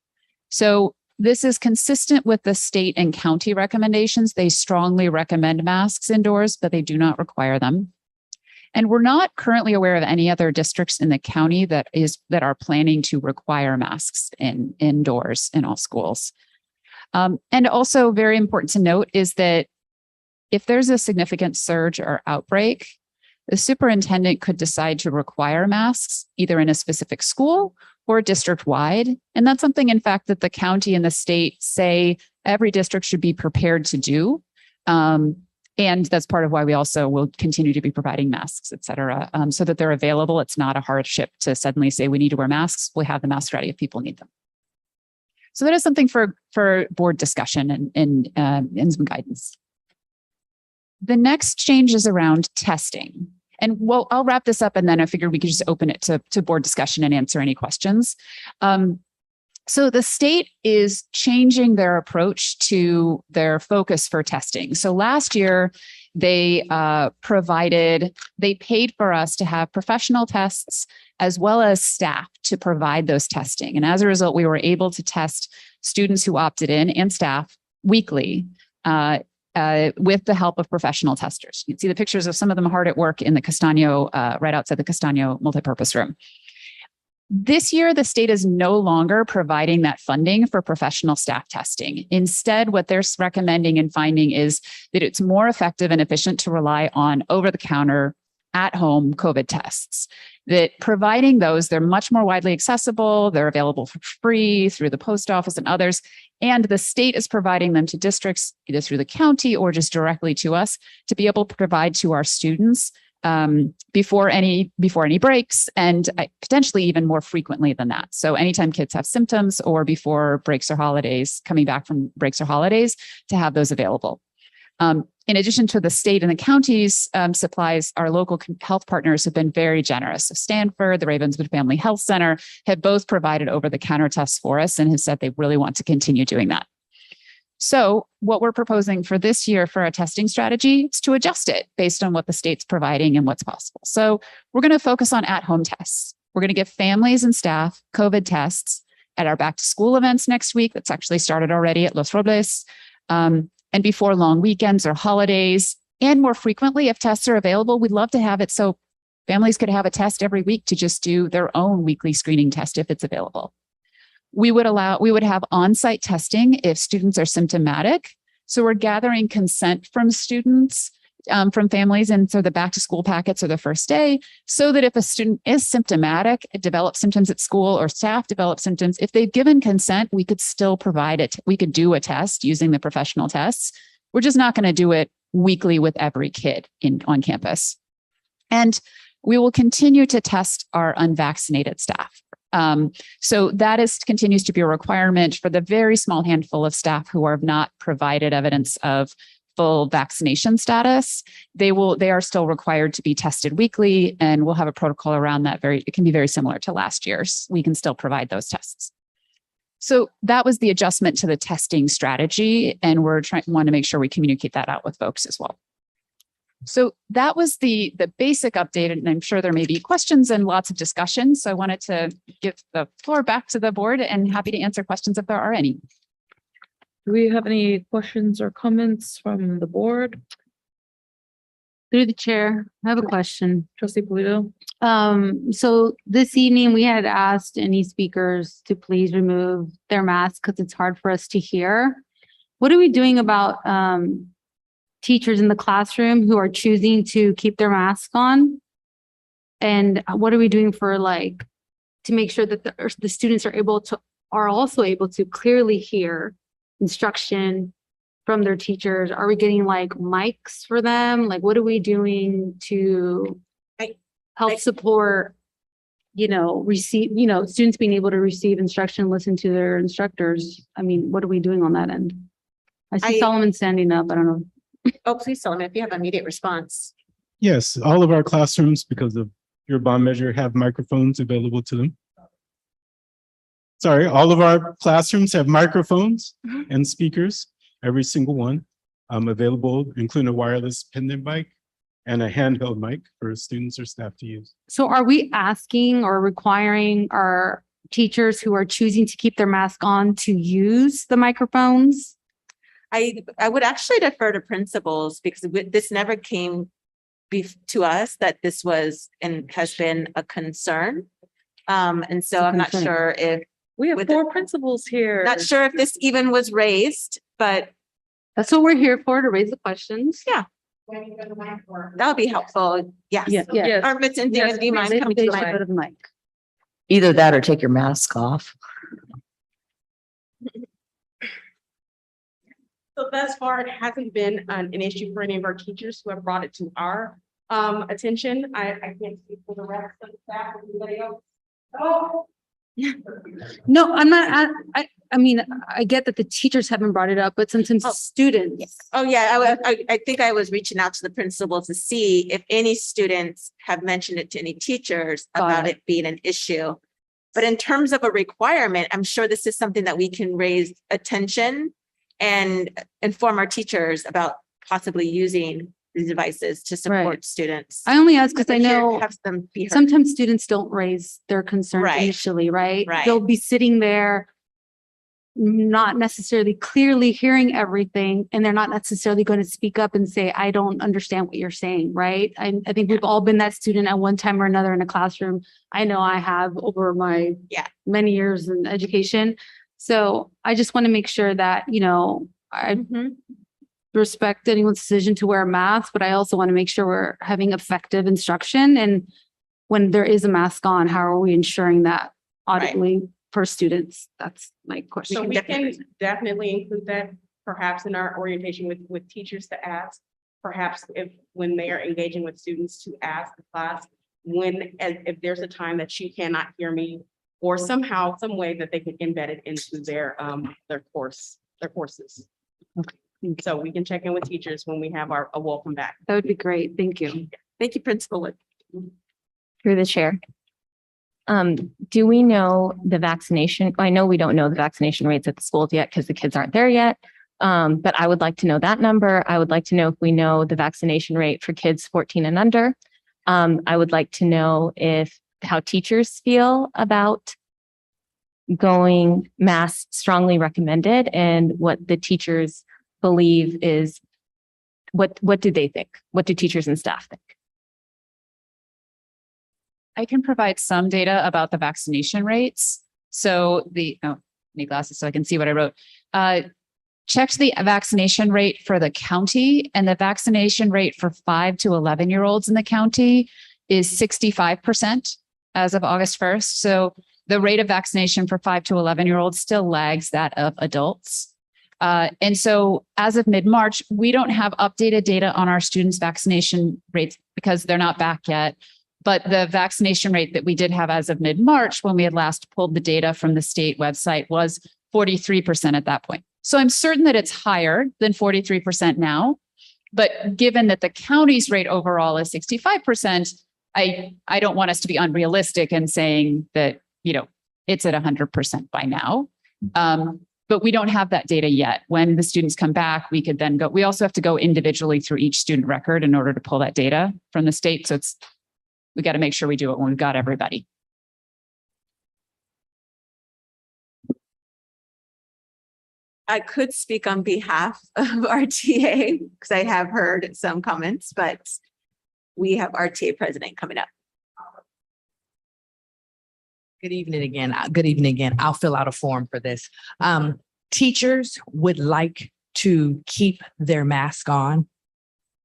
So this is consistent with the state and county recommendations. They strongly recommend masks indoors, but they do not require them. And we're not currently aware of any other districts in the county that are planning to require masks indoors in all schools. And also very important to note is that if there's a significant surge or outbreak, the superintendent could decide to require masks either in a specific school or district-wide. And that's something, in fact, that the county and the state say every district should be prepared to do. And that's part of why we also will continue to be providing masks, et cetera, so that they're available. It's not a hardship to suddenly say we need to wear masks. We have the masks ready if people need them. So that is something for board discussion and some guidance. The next change is around testing. And I'll wrap this up and then I figured we could just open it to board discussion and answer any questions. So the state is changing their approach to their focus for testing. So last year, they paid for us to have professional tests as well as staff to provide those testing. And as a result, we were able to test students who opted in and staff weekly with the help of professional testers. You can see the pictures of some of them hard at work in the Castaño, right outside the Castaño multipurpose room. This year, the state is no longer providing that funding for professional staff testing. Instead, what they're recommending and finding is that it's more effective and efficient to rely on over-the-counter, at-home COVID tests. That providing those, they're much more widely accessible, they're available for free through the post office and others, and the state is providing them to districts, either through the county or just directly to us, to be able to provide to our students before any breaks and potentially even more frequently than that. So anytime kids have symptoms or before breaks or holidays, coming back from breaks or holidays, to have those available. In addition to the state and the county's supplies, our local health partners have been very generous. So Stanford, the Ravenswood Family Health Center have both provided over-the-counter tests for us and have said they really want to continue doing that. So what we're proposing for this year for our testing strategy is to adjust it based on what the state's providing and what's possible. So we're going to focus on at-home tests. We're going to give families and staff COVID tests at our back to school events next week. That's actually started already at Los Robles. And before long weekends or holidays, and more frequently, if tests are available, we'd love to have it so families could have a test every week to just do their own weekly screening test if it's available. We would have on-site testing if students are symptomatic. So we're gathering consent from students, from families, and so the back to school packets are the first day, so that if a student is symptomatic, develops symptoms at school, or staff develop symptoms, if they've given consent, we could still provide it. We could do a test using the professional tests. We're just not going to do it weekly with every kid on campus. And we will continue to test our unvaccinated staff. So that continues to be a requirement for the very small handful of staff who are not provided evidence of full vaccination status. They are still required to be tested weekly, and we'll have a protocol around that. It can be very similar to last year's. We can still provide those tests. So that was the adjustment to the testing strategy, and want to make sure we communicate that out with folks as well. So that was the basic update, and I'm sure there may be questions and lots of discussion. So I wanted to give the floor back to the board and happy to answer questions if there are any. Do we have any questions or comments from the board? Through the chair, I have a question. Trustee Polito? So this evening we had asked any speakers to please remove their masks because it's hard for us to hear. What are we doing about teachers in the classroom who are choosing to keep their mask on? And what are we doing to make sure that the students are also able to clearly hear instruction from their teachers? Are we getting mics for them? What are we doing to help support, students being able to receive instruction, listen to their instructors? I mean, what are we doing on that end? I see Solomon standing up. I don't know. Oh, please, Solomon, if you have immediate response. Yes, all of our classrooms, because of your bond measure, have microphones available to them. Sorry, all of our classrooms have microphones and speakers, every single one, available, including a wireless pendant mic and a handheld mic for students or staff to use. So are we asking or requiring our teachers who are choosing to keep their mask on to use the microphones? I would actually defer to principals because this never came to us that this was and has been a concern. And so I'm not sure if We have four principals here. Not sure if this even was raised, but That's what we're here for, to raise the questions. yeah, that would be helpful. Yes. Yes. Or Ms. Cynthia, Yes, do you mind please, coming please, to the mic? Go to the mic. Either that or take your mask off. So thus far, it hasn't been an issue for any of our teachers who have brought it to our attention. I can't speak for the rest of the staff or anybody else. Oh, No, I'm not, I mean, I get that the teachers haven't brought it up, but sometimes students. Oh, yeah, I think I was reaching out to the principal to see if any students have mentioned it to any teachers Got about it. it being an issue. But in terms of a requirement, I'm sure this is something that we can raise attention and inform our teachers about possibly using these devices to support Right. students. I only ask because I Here, know have them be heard. sometimes students don't raise their concerns Right. initially, right? Right. They'll be sitting there not necessarily clearly hearing everything, and they're not necessarily going to speak up and say, I don't understand what you're saying, right? I think we've all been that student at one time or another in a classroom. I know I have over my Yeah. many years in education. So I just want to make sure that, you know, I Mhm. respect anyone's decision to wear a mask, but I also want to make sure we're having effective instruction. And when there is a mask on, how are we ensuring that audibly for students? That's my question. so can we definitely- can definitely include that perhaps in our orientation with teachers to ask. Perhaps when they are engaging with students to ask the class, if there's a time that you cannot hear me, or somehow, some way that they can embed it into their courses. Okay. So we can check in with teachers when we have a welcome back. That would be great. Thank you. Thank you, Principal Wood. Through the chair. Do we know the vaccination? I know we don't know the vaccination rates at the schools yet because the kids aren't there yet. But I would like to know that number. I would like to know if we know the vaccination rate for kids 14 and under. I would like to know how teachers feel about going mask strongly recommended and what the teachers believe is, what do they think? What do teachers and staff think? I can provide some data about the vaccination rates. So need glasses so I can see what I wrote. Checked the vaccination rate for the county, and the vaccination rate for 5 to 11-year-olds in the county is 65% as of August 1st. So the rate of vaccination for 5 to 11-year-olds still lags that of adults. And so as of mid-March, we don't have updated data on our students' vaccination rates because they're not back yet. But the vaccination rate that we did have as of mid-March, when we had last pulled the data from the state website, was 43% at that point. So I'm certain that it's higher than 43% now. But given that the county's rate overall is 65%, I don't want us to be unrealistic in saying that, you know, it's at 100% by now. But we don't have that data yet. When the students come back, we could then go. We also have to go individually through each student record in order to pull that data from the state. So we got to make sure we do it when we've got everybody. I could speak on behalf of RTA because I have heard some comments, but we have RTA president coming up. Good evening again. Good evening again. I'll fill out a form for this. Teachers would like to keep their mask on.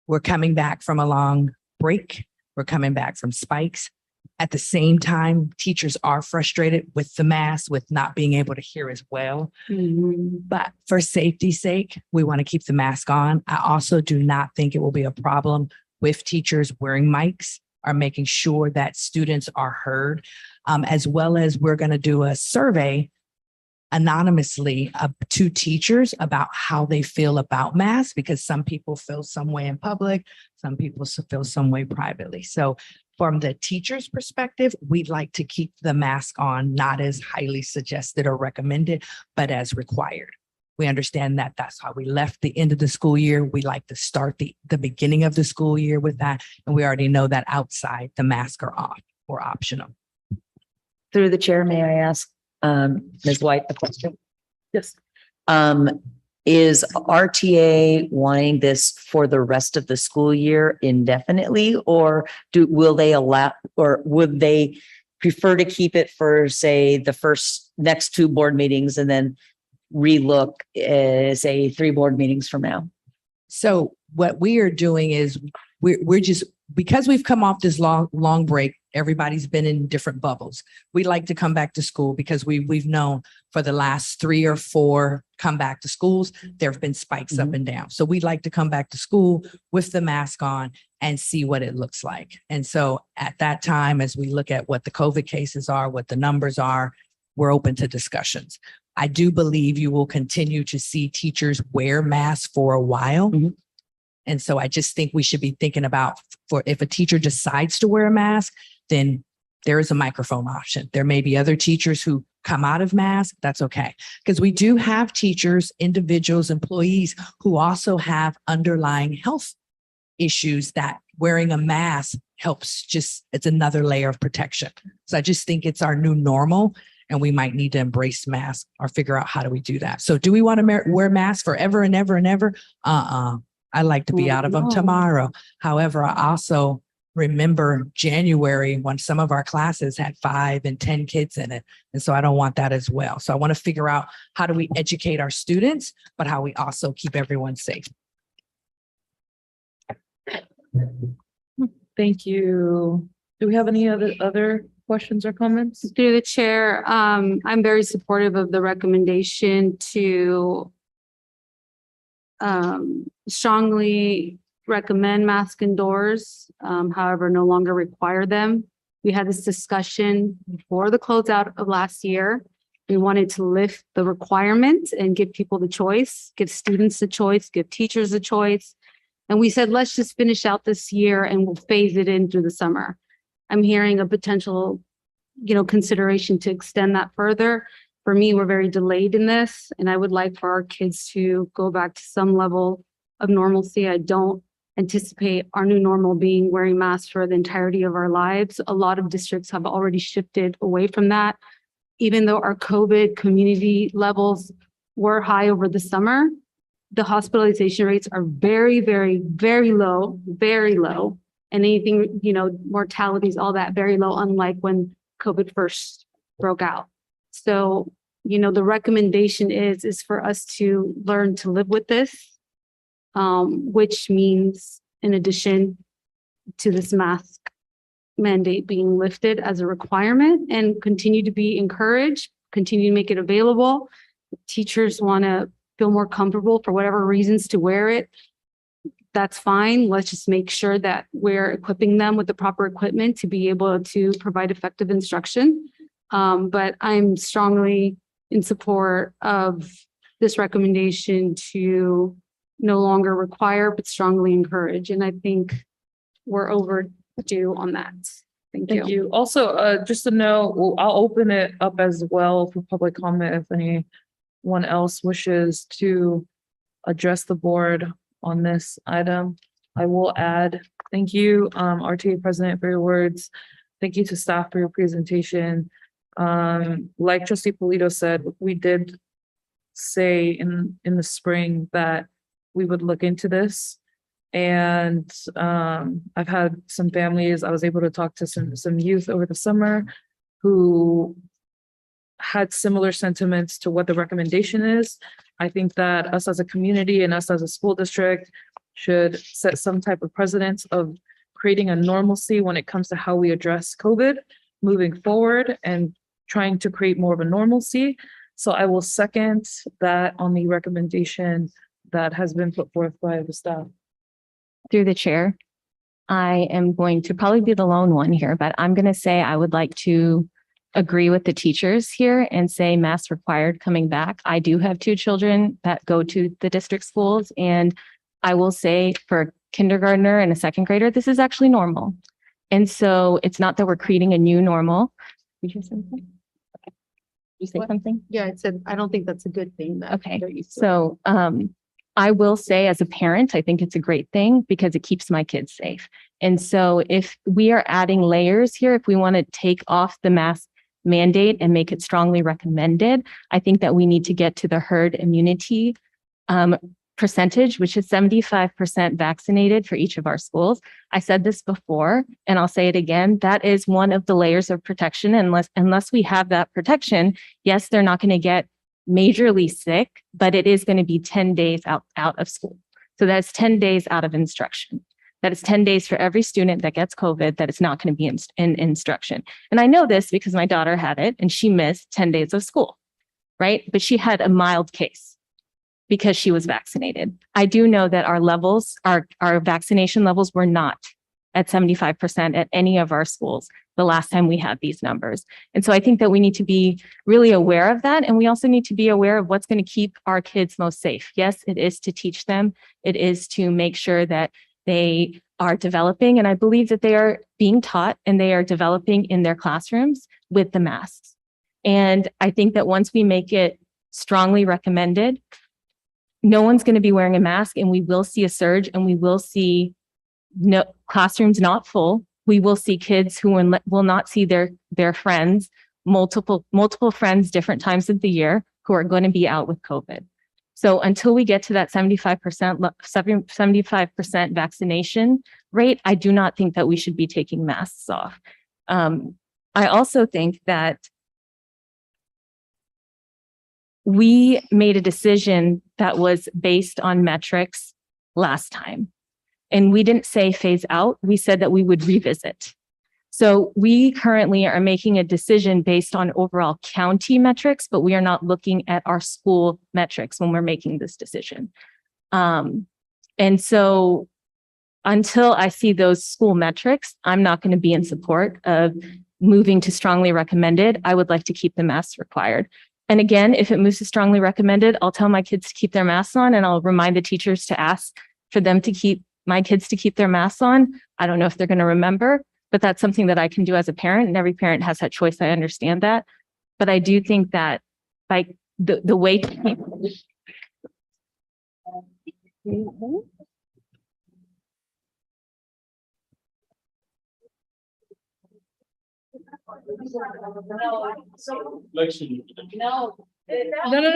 We're coming back from a long break. We're coming back from spikes. At the same time, teachers are frustrated with the mask, with not being able to hear as well. But for safety's sake, we want to keep the mask on. I also do not think it will be a problem with teachers wearing mics or making sure that students are heard, as well as we're going to do a survey anonymously to teachers about how they feel about masks, because some people feel some way in public, some people feel some way privately. So from the teacher's perspective, we'd like to keep the mask on, not as highly suggested or recommended, but as required. We understand that that's how we left the end of the school year. We like to start the beginning of the school year with that. And we already know that outside the masks are off or optional. Through the chair, may I ask Ms. White a question? Yes. Is RTA wanting this for the rest of the school year indefinitely, or will they allow, or would they prefer to keep it for, say, the next 2 board meetings and then relook, say 3 board meetings from now? So what we are doing is we're just, because we've come off this long break, Everybody's been in different bubbles. We like to come back to school because we've known for the last 3 or 4 come back to schools, there have been spikes up and down. So we'd like to come back to school with the mask on and see what it looks like. And so at that time, as we look at what the COVID cases are, what the numbers are, we're open to discussions. I do believe you will continue to see teachers wear masks for a while. And so I just think we should be thinking about, for if a teacher decides to wear a mask, then there is a microphone option. There may be other teachers who come out of mask. That's okay. Because we do have teachers, individuals, employees who also have underlying health issues that wearing a mask helps. Just, it's another layer of protection. So I just think it's our new normal, and we might need to embrace masks or figure out how do we do that. So do we want to wear masks forever and ever and ever? I'd like to be out of them tomorrow. However, I also remember January when some of our classes had 5 and 10 kids in it. And so I don't want that as well. So I want to figure out how do we educate our students, but how we also keep everyone safe. Thank you. Do we have any other questions or comments? Through the chair, I'm very supportive of the recommendation to strongly recommend mask indoors, however, no longer require them. We had this discussion before the closeout of last year. We wanted to lift the requirement and give people the choice, give students the choice, give teachers the choice. And we said, let's just finish out this year and we'll phase it in through the summer. I'm hearing a potential, consideration to extend that further. For me, we're very delayed in this, and I would like for our kids to go back to some level of normalcy. I don't anticipate our new normal being wearing masks for the entirety of our lives. A lot of districts have already shifted away from that. Even though our COVID community levels were high over the summer, the hospitalization rates are very, very, very low, very low. And anything, mortalities, all that very low, unlike when COVID first broke out. So, the recommendation is for us to learn to live with this, which means in addition to this mask mandate being lifted as a requirement and continue to be encouraged, continue to make it available. If teachers want to feel more comfortable for whatever reasons to wear it, that's fine. Let's just make sure that we're equipping them with the proper equipment to be able to provide effective instruction. But I'm strongly in support of this recommendation to no longer require, but strongly encourage. And I think we're overdue on that. Thank you. Thank you. Also, just to know, I'll open it up as well for public comment if anyone else wishes to address the board on this item. I will add, thank you, RTA President, for your words. Thank you to staff for your presentation. Like Trustee Polito said, we did say in the spring that we would look into this. And I've had some families, I was able to talk to some youth over the summer who had similar sentiments to what the recommendation is. I think that us as a community and us as a school district should set some type of precedence of creating a normalcy when it comes to how we address COVID moving forward and trying to create more of a normalcy. So I will second that on the recommendation that has been put forth by the staff. Through the chair, I am going to probably be the lone one here, but I'm going to say I would like to agree with the teachers here and say mask required coming back. I do have 2 children that go to the district schools, and I will say for a kindergartner and a 2nd grader, this is actually normal. And so it's not that we're creating a new normal. Did you say something? Did you say something? Yeah, I said, I don't think that's a good thing. Okay, so I will say as a parent, I think it's a great thing because it keeps my kids safe. And so if we are adding layers here, if we want to take off the mask mandate and make it strongly recommended, I think that we need to get to the herd immunity percentage, which is 75% vaccinated for each of our schools. I said this before, and I'll say it again, that is one of the layers of protection. Unless we have that protection, yes, they're not going to get majorly sick, but it is going to be 10 days out of school. So that's 10 days out of instruction. that it's 10 days for every student that gets COVID, that it's not going to be in instruction. And I know this because my daughter had it and she missed 10 days of school, right? But she had a mild case because she was vaccinated. I do know that our levels, our vaccination levels were not at 75% at any of our schools the last time we had these numbers. And so I think that we need to be really aware of that. And we also need to be aware of what's going to keep our kids most safe. Yes, it is to teach them. It is to make sure that they are developing. And I believe that they are being taught and they are developing in their classrooms with the masks. And I think that once we make it strongly recommended, no one's going to be wearing a mask and we will see a surge and we will see no classrooms not full. We will see kids who will not see their friends, multiple friends, different times of the year, who are going to be out with COVID. So until we get to that 75% vaccination rate, I do not think that we should be taking masks off. I also think that we made a decision that was based on metrics last time. And we didn't say phase out, we said that we would revisit. So we currently are making a decision based on overall county metrics, but we are not looking at our school metrics when we're making this decision. And so until I see those school metrics, I'm not going to be in support of moving to strongly recommended. I would like to keep the masks required. And again, if it moves to strongly recommended, I'll tell my kids to keep their masks on and I'll remind the teachers to ask for them to keep my kids to keep their masks on. I don't know if they're going to remember, but that's something that I can do as a parent, and every parent has that choice. I understand that. But I do think that like the way to keep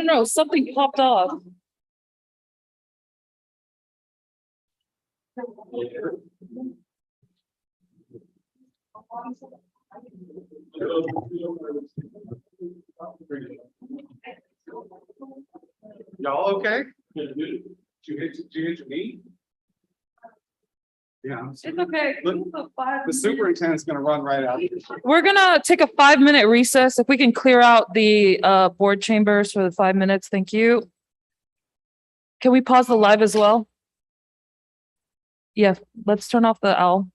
No, something popped off. Y'all okay? Did you hit me? Yeah. It's okay. The superintendent's gonna run right out. We're gonna take a 5-minute recess. If we can clear out the board chambers for the 5 minutes, thank you. Can we pause the live as well? Yeah, let's turn off the owl.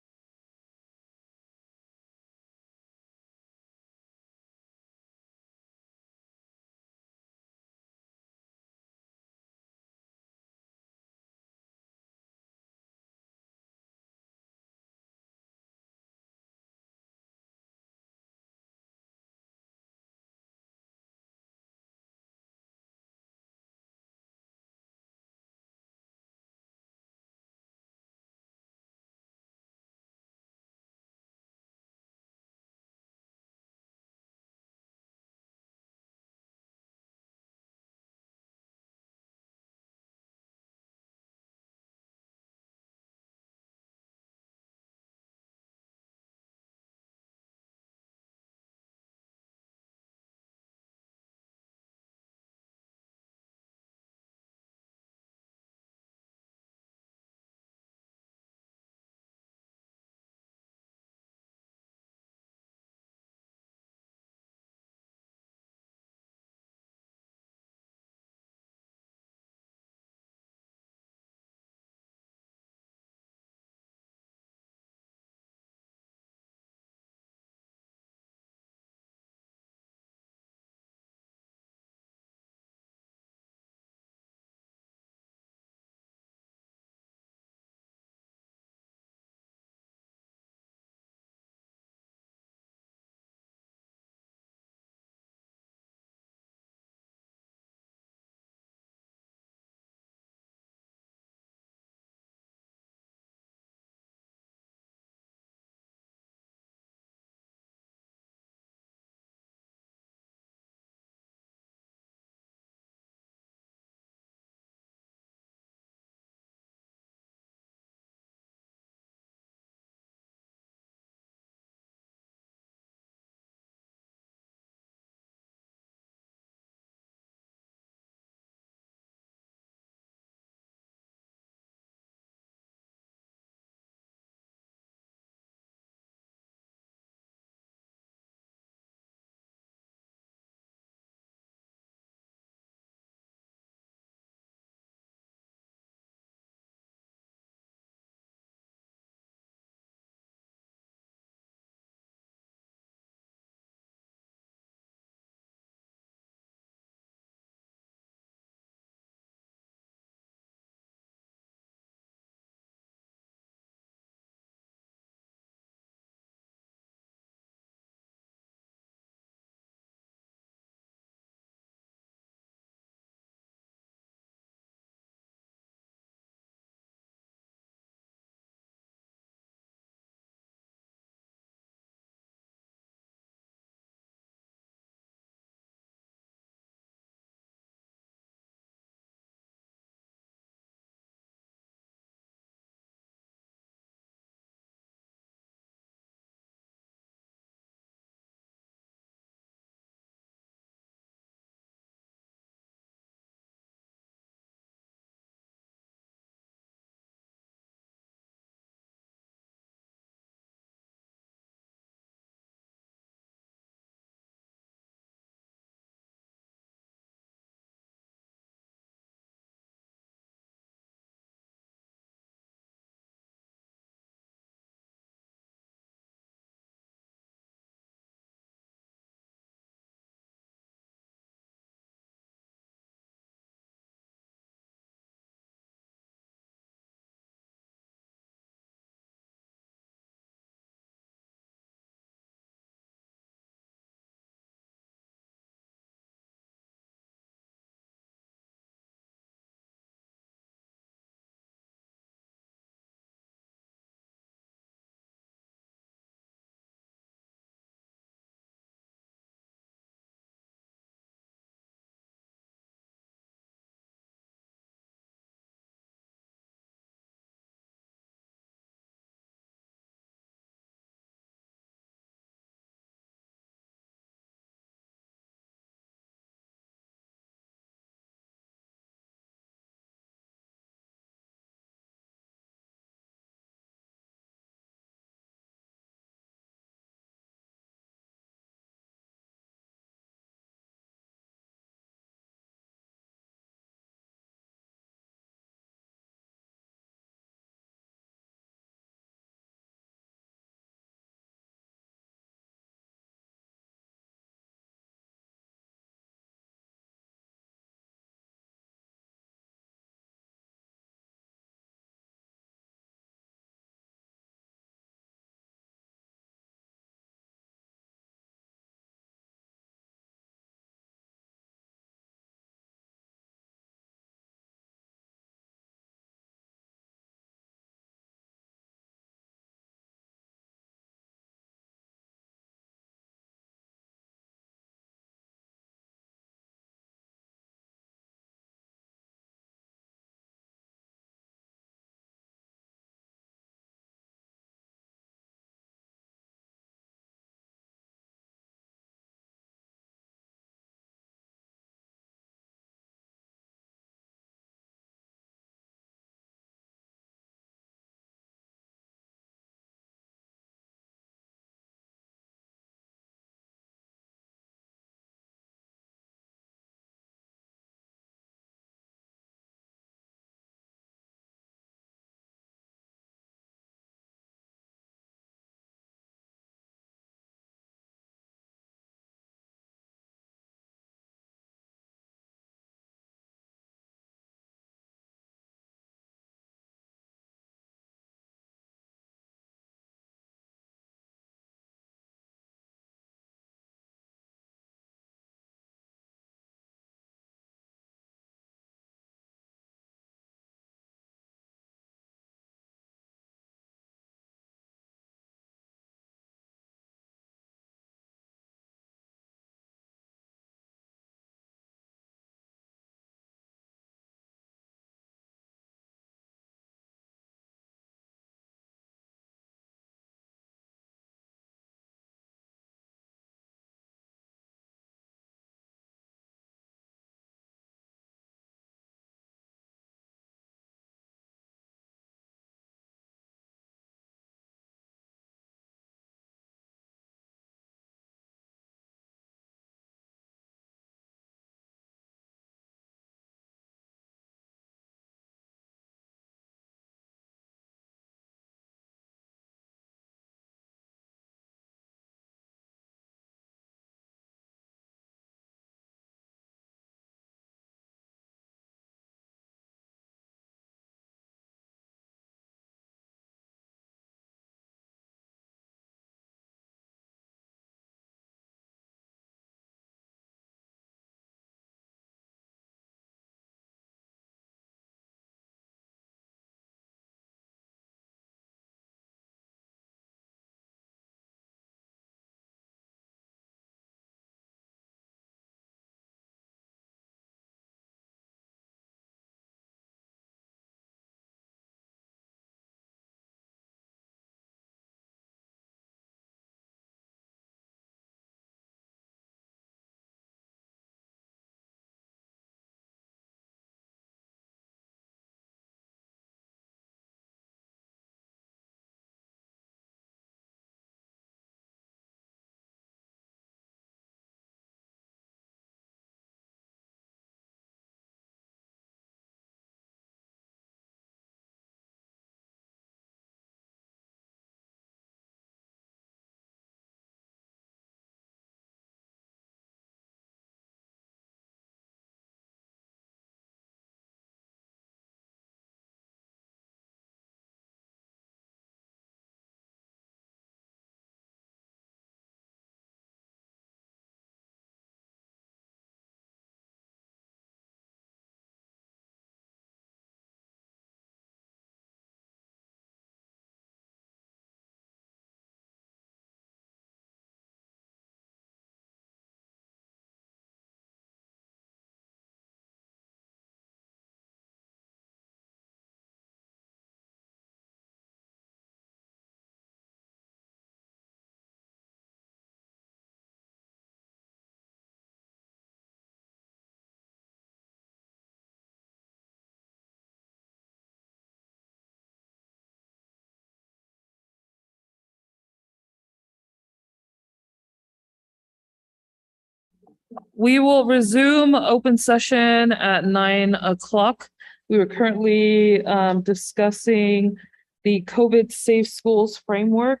We will resume open session at 9 o'clock. We were currently discussing the COVID Safe Schools framework.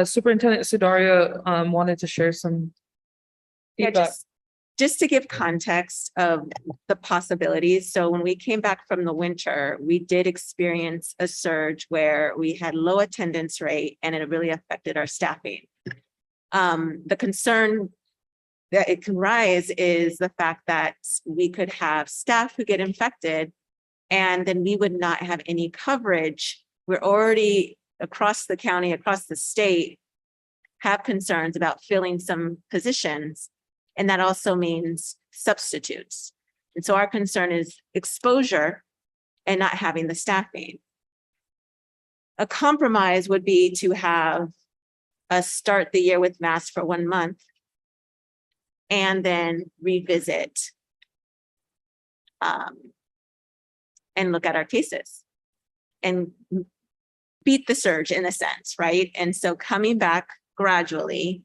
Superintendent Sudario wanted to share some Yeah, feedback. just to give context of the possibilities. So when we came back from the winter, we did experience a surge where we had low attendance rate and it really affected our staffing. The concern that it can rise is the fact that we could have staff who get infected and then we would not have any coverage. We're already across the county, across the state, have concerns about filling some positions. And that also means substitutes. And so our concern is exposure and not having the staffing. A compromise would be to have us start the year with masks for 1 month and then revisit and look at our cases and beat the surge in a sense, right? And so coming back gradually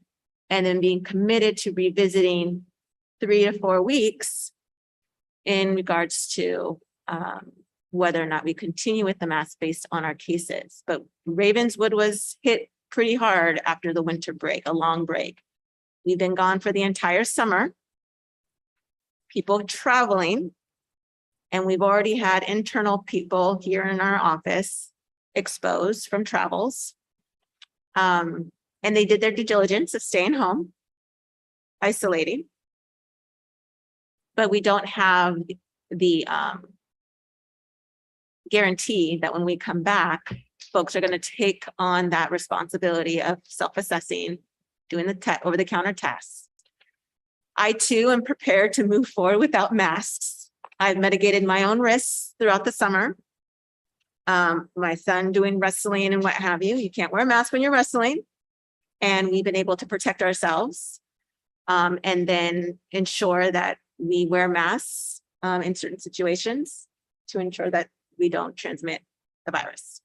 and then being committed to revisiting 3 to 4 weeks in regards to whether or not we continue with the mask based on our cases. But Ravenswood was hit pretty hard after the winter break, a long break. We've been gone for the entire summer. People traveling, and we've already had internal people here in our office exposed from travels. And they did their due diligence of staying home, isolating. But we don't have the guarantee that when we come back, folks are going to take on that responsibility of self-assessing, doing the over-the-counter tests. I too am prepared to move forward without masks. I've mitigated my own risks throughout the summer. My son doing wrestling and what have you. You can't wear a mask when you're wrestling. And we've been able to protect ourselves and then ensure that we wear masks in certain situations to ensure that we don't transmit the virus.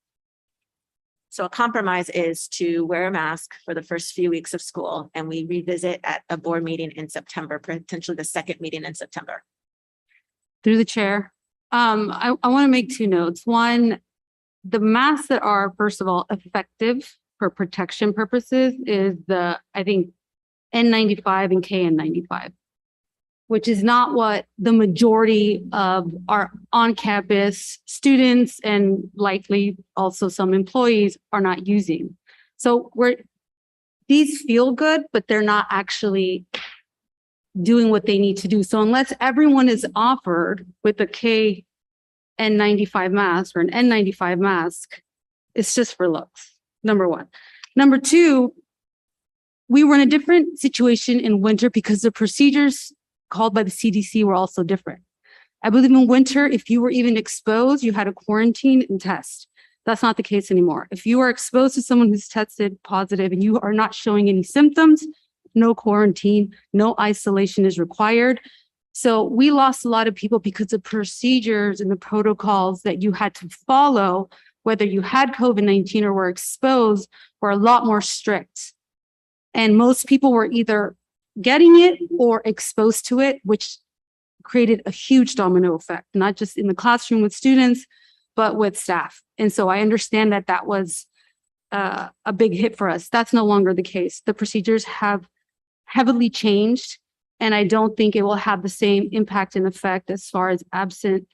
So a compromise is to wear a mask for the first few weeks of school, and we revisit at a board meeting in September, potentially the second meeting in September. Through the chair. I want to make 2 notes. One, the masks that are, first of all, effective for protection purposes is I think, N95 and KN95, which is not what the majority of our on-campus students and likely also some employees are not using. So these feel good, but they're not actually doing what they need to do. So unless everyone is offered with a KN95 mask or an N95 mask, it's just for looks. Number 1. Number 2, we were in a different situation in winter because the procedures called by the CDC were also different. I believe in winter, if you were even exposed, you had to quarantine and test. That's not the case anymore. If you are exposed to someone who's tested positive and you are not showing any symptoms, no quarantine, no isolation is required. So we lost a lot of people because the procedures and the protocols that you had to follow, whether you had COVID-19 or were exposed, were a lot more strict. And most people were either getting it or exposed to it, which created a huge domino effect, not just in the classroom with students, but with staff. And so I understand that that was a big hit for us. That's no longer the case. The procedures have heavily changed, and I don't think it will have the same impact and effect as far as absenteeism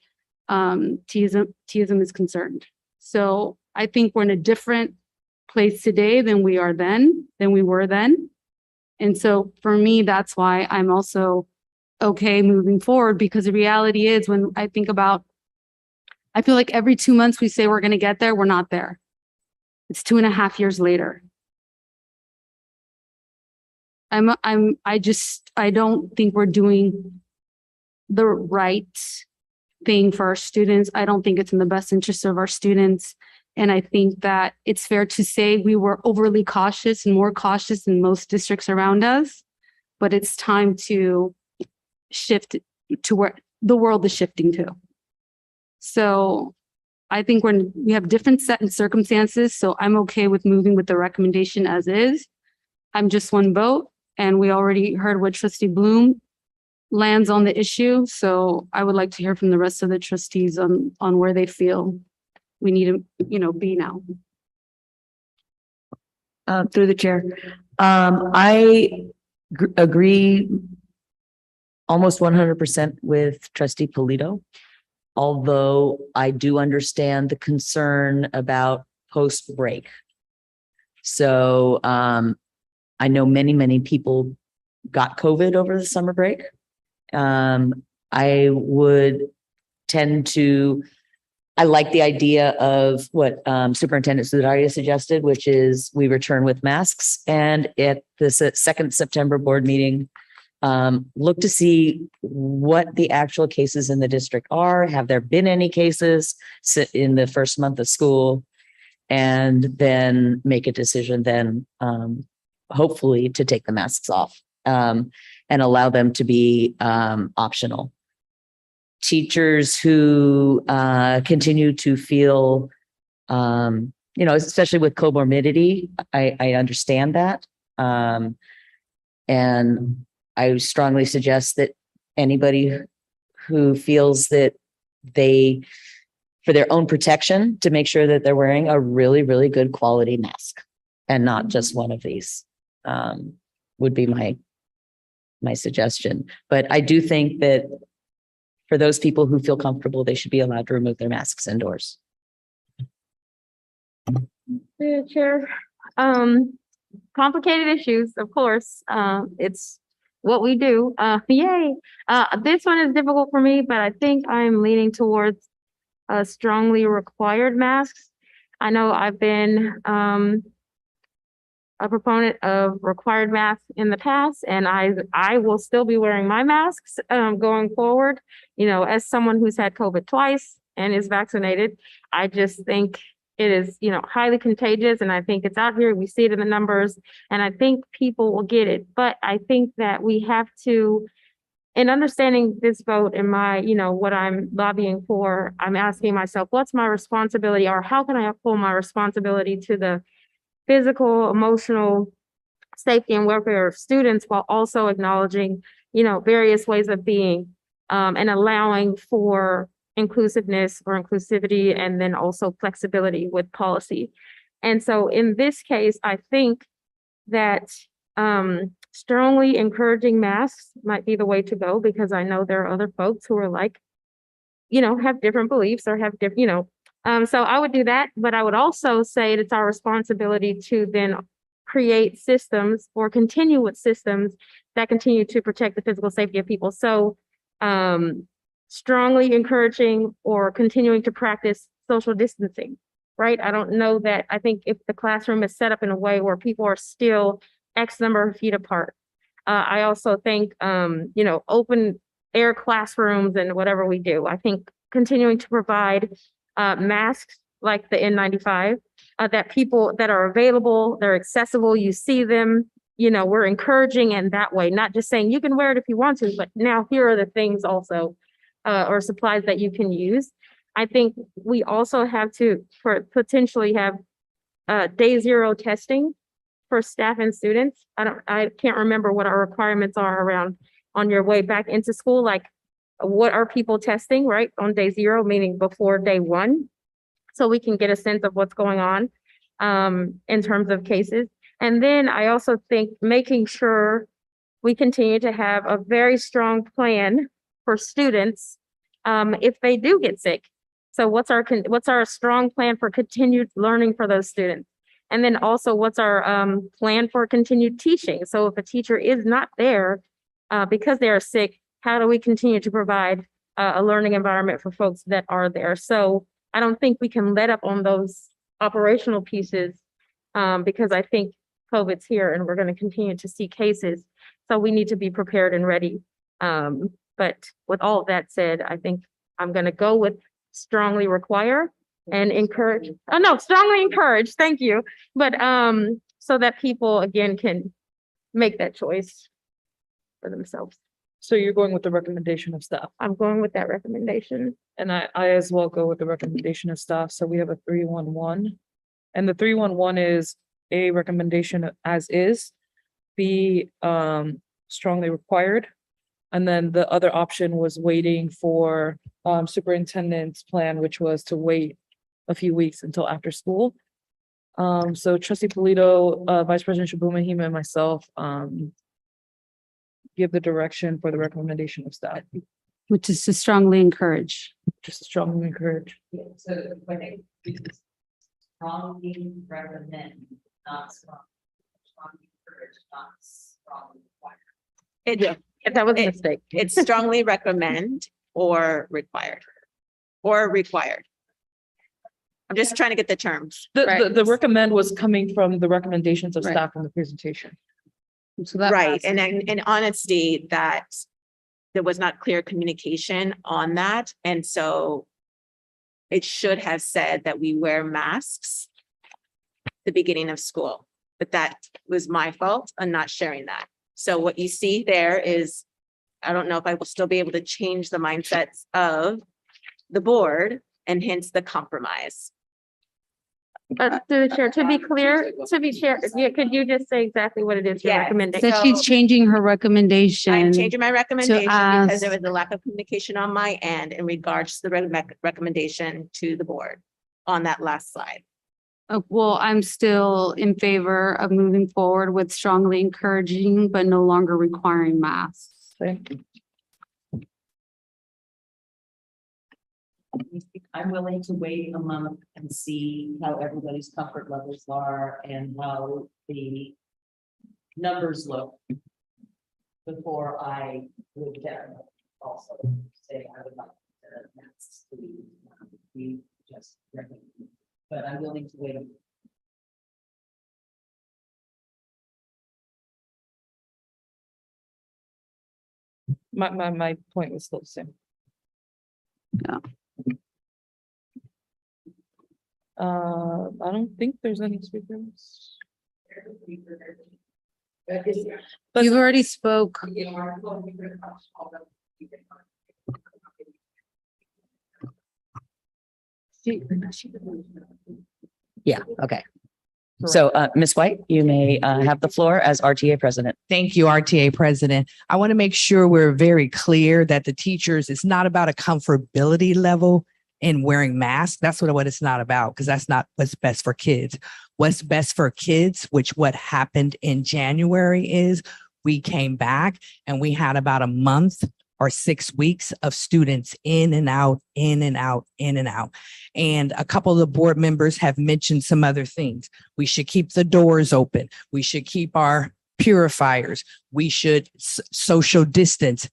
is concerned. So I think we're in a different place today than we were then. And so for me, that's why I'm also okay moving forward, because the reality is when I think about, I feel like every 2 months we say we're going to get there, we're not there. It's 2.5 years later. I don't think we're doing the right thing for our students. I don't think it's in the best interest of our students. And I think that it's fair to say we were overly cautious and more cautious than most districts around us, but it's time to shift to where the world is shifting to. So I think we have different set in circumstances, so I'm okay with moving with the recommendation as is. I'm just one vote, And we already heard what trustee Bloom lands on the issue. So I would like to hear from the rest of the trustees on where they feel we need to, be now. Through the chair. I agree almost 100% with trustee Polito. Although I do understand the concern about post break. So, I know many people got COVID over the summer break. I would tend to, I like the idea of what Superintendent Sudaria suggested, which is we return with masks, and at the second September board meeting, look to see what the actual cases in the district are. Have there been any cases in the first month of school? And then make a decision then, hopefully to take the masks off, and allow them to be optional. Teachers who continue to feel, especially with comorbidity, I understand that. And I strongly suggest that anybody who feels that they, for their own protection, to make sure that they're wearing a really, really good quality mask and not just one of these, would be my suggestion. But I do think that for those people who feel comfortable, they should be allowed to remove their masks indoors. Yeah, Chair. Complicated issues, of course. It's what we do. Yay. This one is difficult for me, but I think I'm leaning towards strongly required masks. I know I've been a proponent of required masks in the past, and I will still be wearing my masks going forward. As someone who's had COVID twice and is vaccinated, I just think it is, highly contagious, and I think it's out here. We see it in the numbers, and I think people will get it. But I think that we have to, in understanding this vote and my, what I'm lobbying for, I'm asking myself, what's my responsibility, or how can I uphold my responsibility to the physical, emotional safety and welfare of students, while also acknowledging, various ways of being, and allowing for inclusiveness or inclusivity, and then also flexibility with policy. And so in this case, I think that strongly encouraging masks might be the way to go, because I know there are other folks who are like, have different beliefs or have different, so I would do that, but I would also say it's our responsibility to then create systems or continue with systems that continue to protect the physical safety of people. So strongly encouraging or continuing to practice social distancing, right? I don't know that, I think if the classroom is set up in a way where people are still X number of feet apart. I also think, open air classrooms and whatever we do, I think continuing to provide masks like the N95 that people that are available, they're accessible, you see them, we're encouraging in that way, not just saying you can wear it if you want to, but now here are the things also, or supplies that you can use. I think we also have to potentially have day zero testing for staff and students. I can't remember what our requirements are around on your way back into school, like what are people testing, right? On day zero, meaning before day one. So we can get a sense of what's going on in terms of cases. And then I also think making sure we continue to have a very strong plan for students if they do get sick. So what's our strong plan for continued learning for those students? And then also what's our plan for continued teaching? So if a teacher is not there because they are sick, how do we continue to provide a learning environment for folks that are there? So I don't think we can let up on those operational pieces because I think COVID's here and we're going to continue to see cases. So we need to be prepared and ready. But with all of that said, I think I'm going to go with strongly require and encourage. Oh, no, strongly encourage. Thank you. But so that people, again, can make that choice for themselves. So you're going with the recommendation of staff, I'm going with that recommendation. and I as well go with the recommendation of staff. So we have a 3-1-1. And the 3-1-1 is a recommendation as is. be strongly required. And then the other option was waiting for superintendent's plan, which was to wait a few weeks until after school. So trustee Polito, Vice President Shabuma, and myself give the direction for the recommendation of staff, Which is to strongly encourage. just to strongly encourage. So I think strongly recommend, not strongly encourage, not strongly require. That was a It- mistake. It's strongly recommend or required. Or required. I'm just trying to get the terms. The recommend was coming from the recommendations of Right. staff from the presentation. So that Right, passes. and then in honesty, that there was not clear communication on that, and so it should have said that we wear masks the beginning of school, but that was my fault on not sharing that. So what you see there is, I don't know if I will still be able to change the mindsets of the board and hence the compromise. But through the chair, to be clear, yeah, could you just say exactly what it is you're Yeah, recommending? Said she's changing her recommendation. I'm changing my recommendation because ask- there was a lack of communication on my end in regards to the recommendation to the board on that last slide. Well, I'm still in favor of moving forward with strongly encouraging, but no longer requiring masks. I'm willing to wait a month and see how everybody's comfort levels are and how the numbers look before I would also say I would like masks to be just recommend. But I'm willing to wait a month. My point was still the same. Yeah. I don't think there's any speakers. You've already spoke. Yeah, okay. So, Ms. White, you may have the floor as RTA president. Thank you, RTA President. I want to make sure we're very clear that the teachers, it's not about a comfortability level in wearing masks. That's what it's not about, because that's not what's best for kids. What's best for kids, which what happened in January is we came back and we had about a month or 6 weeks of students in and out, in and out, in and out. And a couple of the board members have mentioned some other things. We should keep the doors open. We should keep our purifiers. We should social distance.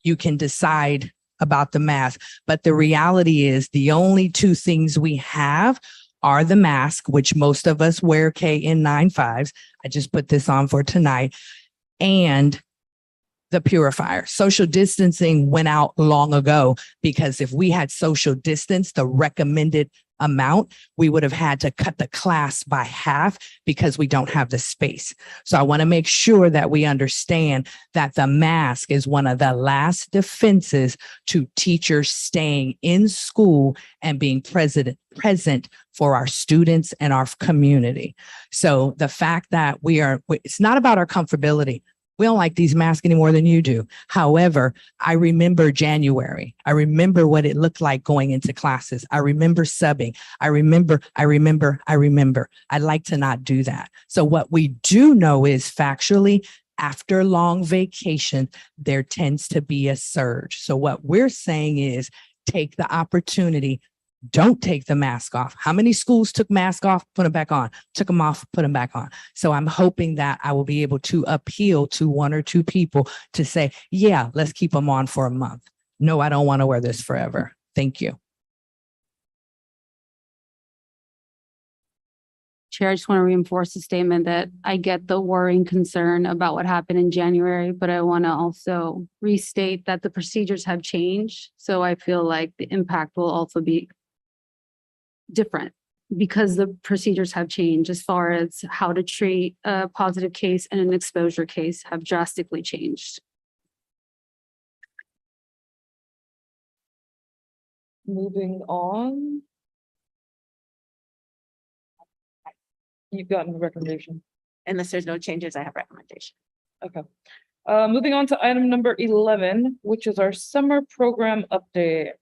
You can decide about the mask, but the reality is the only two things we have are the mask, which most of us wear KN95s. I just put this on for tonight, and the purifier. Social distancing went out long ago, because if we had social distance, the recommended amount, we would have had to cut the class by half because we don't have the space. So I want to make sure that we understand that the mask is one of the last defenses to teachers staying in school and being present for our students and our community. So the fact that it's not about our comfortability. We don't like these masks any more than you do. However, I remember January. I remember what it looked like going into classes. I remember subbing. I remember. I'd like to not do that. So what we do know is factually, after long vacation, there tends to be a surge. So what we're saying is take the opportunity. Don't take the mask off. How many schools took mask off, put them back on, took them off, put them back on? So I'm hoping that I will be able to appeal to one or two people to say, yeah, let's keep them on for a month. No, I don't want to wear this forever. Thank you. Chair, I just want to reinforce the statement that I get the worrying concern about what happened in January, but I want to also restate that the procedures have changed. So I feel like the impact will also be different because the procedures have changed as far as how to treat a positive case and an exposure case have drastically changed. Moving on. You've gotten the recommendation. Unless there's no changes, I have recommendation. Okay. Moving on to item number 11, which is our summer program update.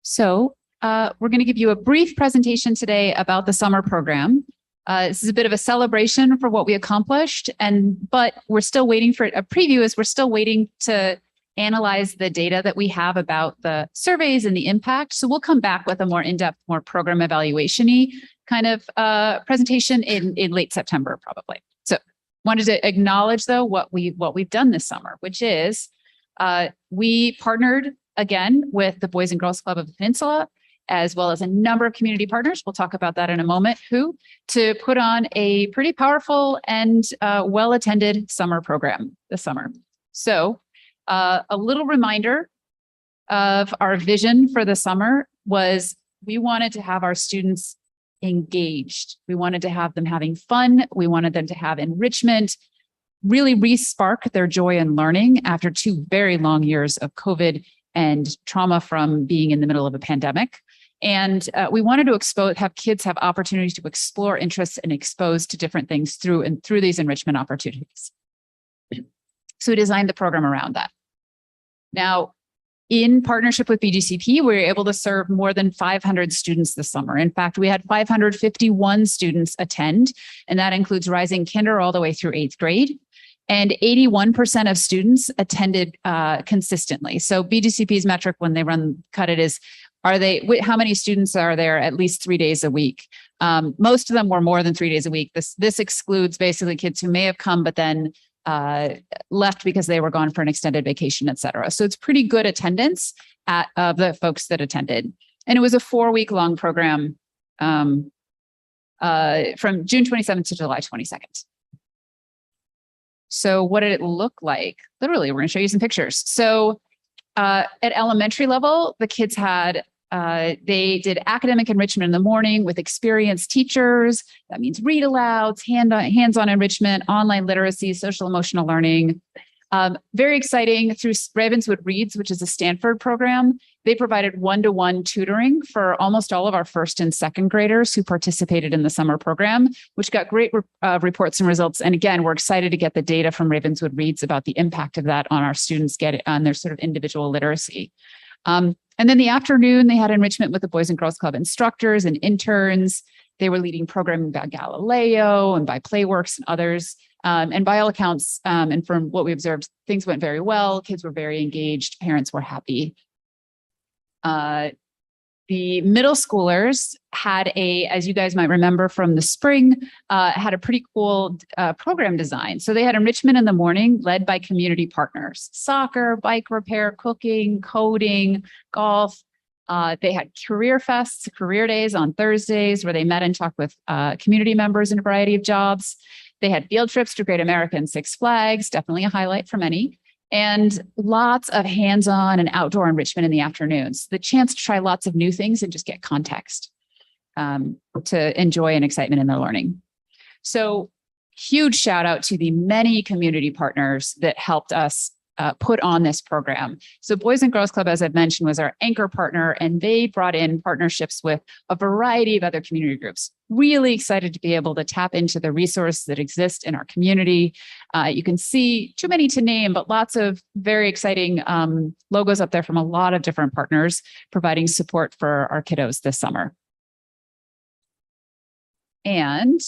So we're going to give you a brief presentation today about the summer program. This is a bit of a celebration for what we accomplished, but we're still waiting for a preview as we're still waiting to analyze the data that we have about the surveys and the impact. So we'll come back with a more in-depth, more program evaluation-y kind of presentation in late September, probably. So wanted to acknowledge though what we've done this summer, which is we partnered again with the Boys and Girls Club of the Peninsula, as well as a number of community partners. We'll talk about that in a moment, to put on a pretty powerful and well-attended summer program this summer. So a little reminder of our vision for the summer was we wanted to have our students engaged. We wanted to have them having fun. We wanted them to have enrichment, really re-spark their joy in learning after 2 very long years of COVID and trauma from being in the middle of a pandemic. And we wanted to have kids have opportunities to explore interests and expose to different things through these enrichment opportunities. So we designed the program around that. Now, in partnership with BGCP, we were able to serve more than 500 students this summer. In fact, we had 551 students attend, and that includes rising kinder all the way through 8th grade. And 81% of students attended consistently. So BGCP's metric when they cut it is, how many students are there at least 3 days a week? Most of them were more than 3 days a week. This excludes basically kids who may have come, but then left because they were gone for an extended vacation, et cetera. So it's pretty good attendance of the folks that attended. And it was a 4-week-long program from June 27th to July 22nd. So what did it look like? Literally, we're going to show you some pictures. So at elementary level, the kids they did academic enrichment in the morning with experienced teachers. That means read alouds, hands-on enrichment, online literacy, social emotional learning. Very exciting through Ravenswood Reads, which is a Stanford program. They provided one-to-one tutoring for almost all of our 1st and 2nd graders who participated in the summer program, which got great reports and results. And again, we're excited to get the data from Ravenswood Reads about the impact of that on our students on their sort of individual literacy. And then the afternoon, they had enrichment with the Boys and Girls Club instructors and interns. They were leading programming by Galileo and by Playworks and others. And by all accounts, and from what we observed, things went very well. Kids were very engaged. Parents were happy. The middle schoolers had as you guys might remember from the spring, had a pretty cool program design. So they had enrichment in the morning led by community partners, soccer, bike repair, cooking, coding, golf. They had career fests, career days on Thursdays where they met and talked with community members in a variety of jobs. They had field trips to Great America and Six Flags, definitely a highlight for many. And lots of hands-on and outdoor enrichment in the afternoons. The chance to try lots of new things and just get context to enjoy and excitement in their learning. So huge shout out to the many community partners that helped us put on this program. So Boys and Girls Club, as I've mentioned, was our anchor partner, and they brought in partnerships with a variety of other community groups. Really excited to be able to tap into the resources that exist in our community. You can see too many to name, but lots of very exciting logos up there from a lot of different partners providing support for our kiddos this summer. And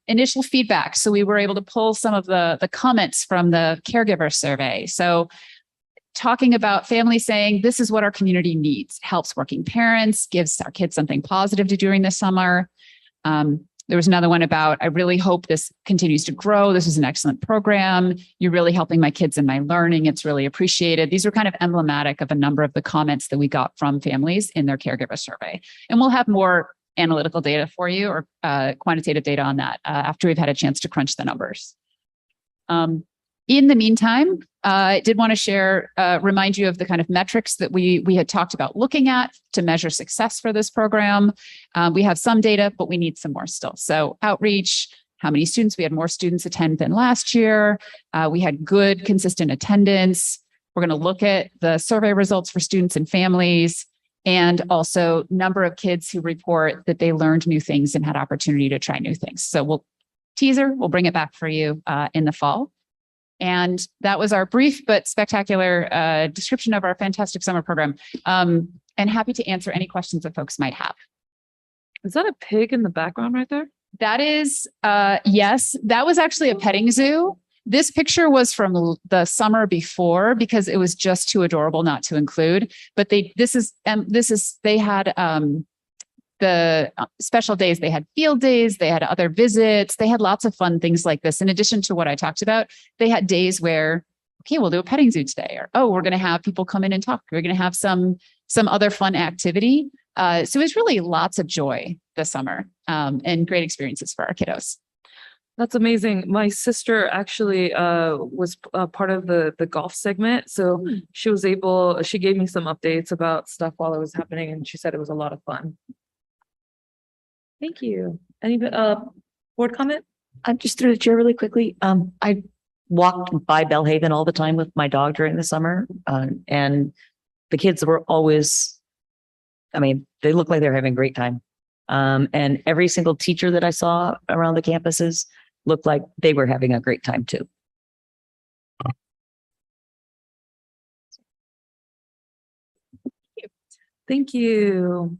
initial feedback. So we were able to pull some of the comments from the caregiver survey. So talking about families saying, this is what our community needs, helps working parents, gives our kids something positive to do during the summer. There was another one about, I really hope this continues to grow. This is an excellent program. You're really helping my kids in my learning. It's really appreciated. These are kind of emblematic of a number of the comments that we got from families in their caregiver survey. And we'll have more analytical data for you or quantitative data on that after we've had a chance to crunch the numbers. In the meantime, I did want to share, remind you of the kind of metrics that we had talked about looking at to measure success for this program. We have some data, but we need some more still. So outreach, how many students? We had more students attend than last year. We had good, consistent attendance. We're going to look at the survey results for students and families, and also number of kids who report that they learned new things and had opportunity to try new things. So we'll bring it back for you in the fall. And that was our brief but spectacular description of our fantastic summer program. And happy to answer any questions that folks might have. Is that a pig in the background right there? That is, yes, that was actually a petting zoo. This picture was from the summer before because it was just too adorable not to include. But they had the special days. They had field days. They had other visits. They had lots of fun things like this. In addition to what I talked about, they had days where, okay, we'll do a petting zoo today, or oh, we're going to have people come in and talk. We're going to have some other fun activity. So it was really lots of joy this summer and great experiences for our kiddos. That's amazing. My sister actually was part of the golf segment. So she gave me some updates about stuff while it was happening, and she said it was a lot of fun. Thank you. Any board comment? I'm just through the chair really quickly. I walked by Bellhaven all the time with my dog during the summer, and the kids were always, they look like they're having a great time. And every single teacher that I saw around the campuses looked like they were having a great time too. Thank you.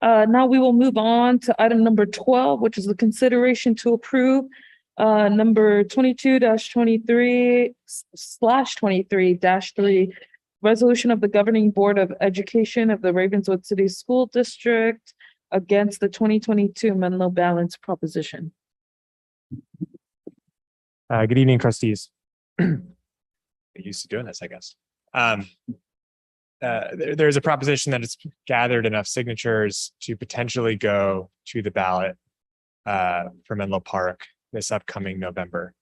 Now we will move on to item number 12, which is the consideration to approve number 22-23/23-3 resolution of the governing board of education of the Ravenswood City School District against the 2022 Menlo balance proposition. Good evening, trustees. Get used to doing this, I guess. There's a proposition that it's gathered enough signatures to potentially go to the ballot for Menlo Park this upcoming November.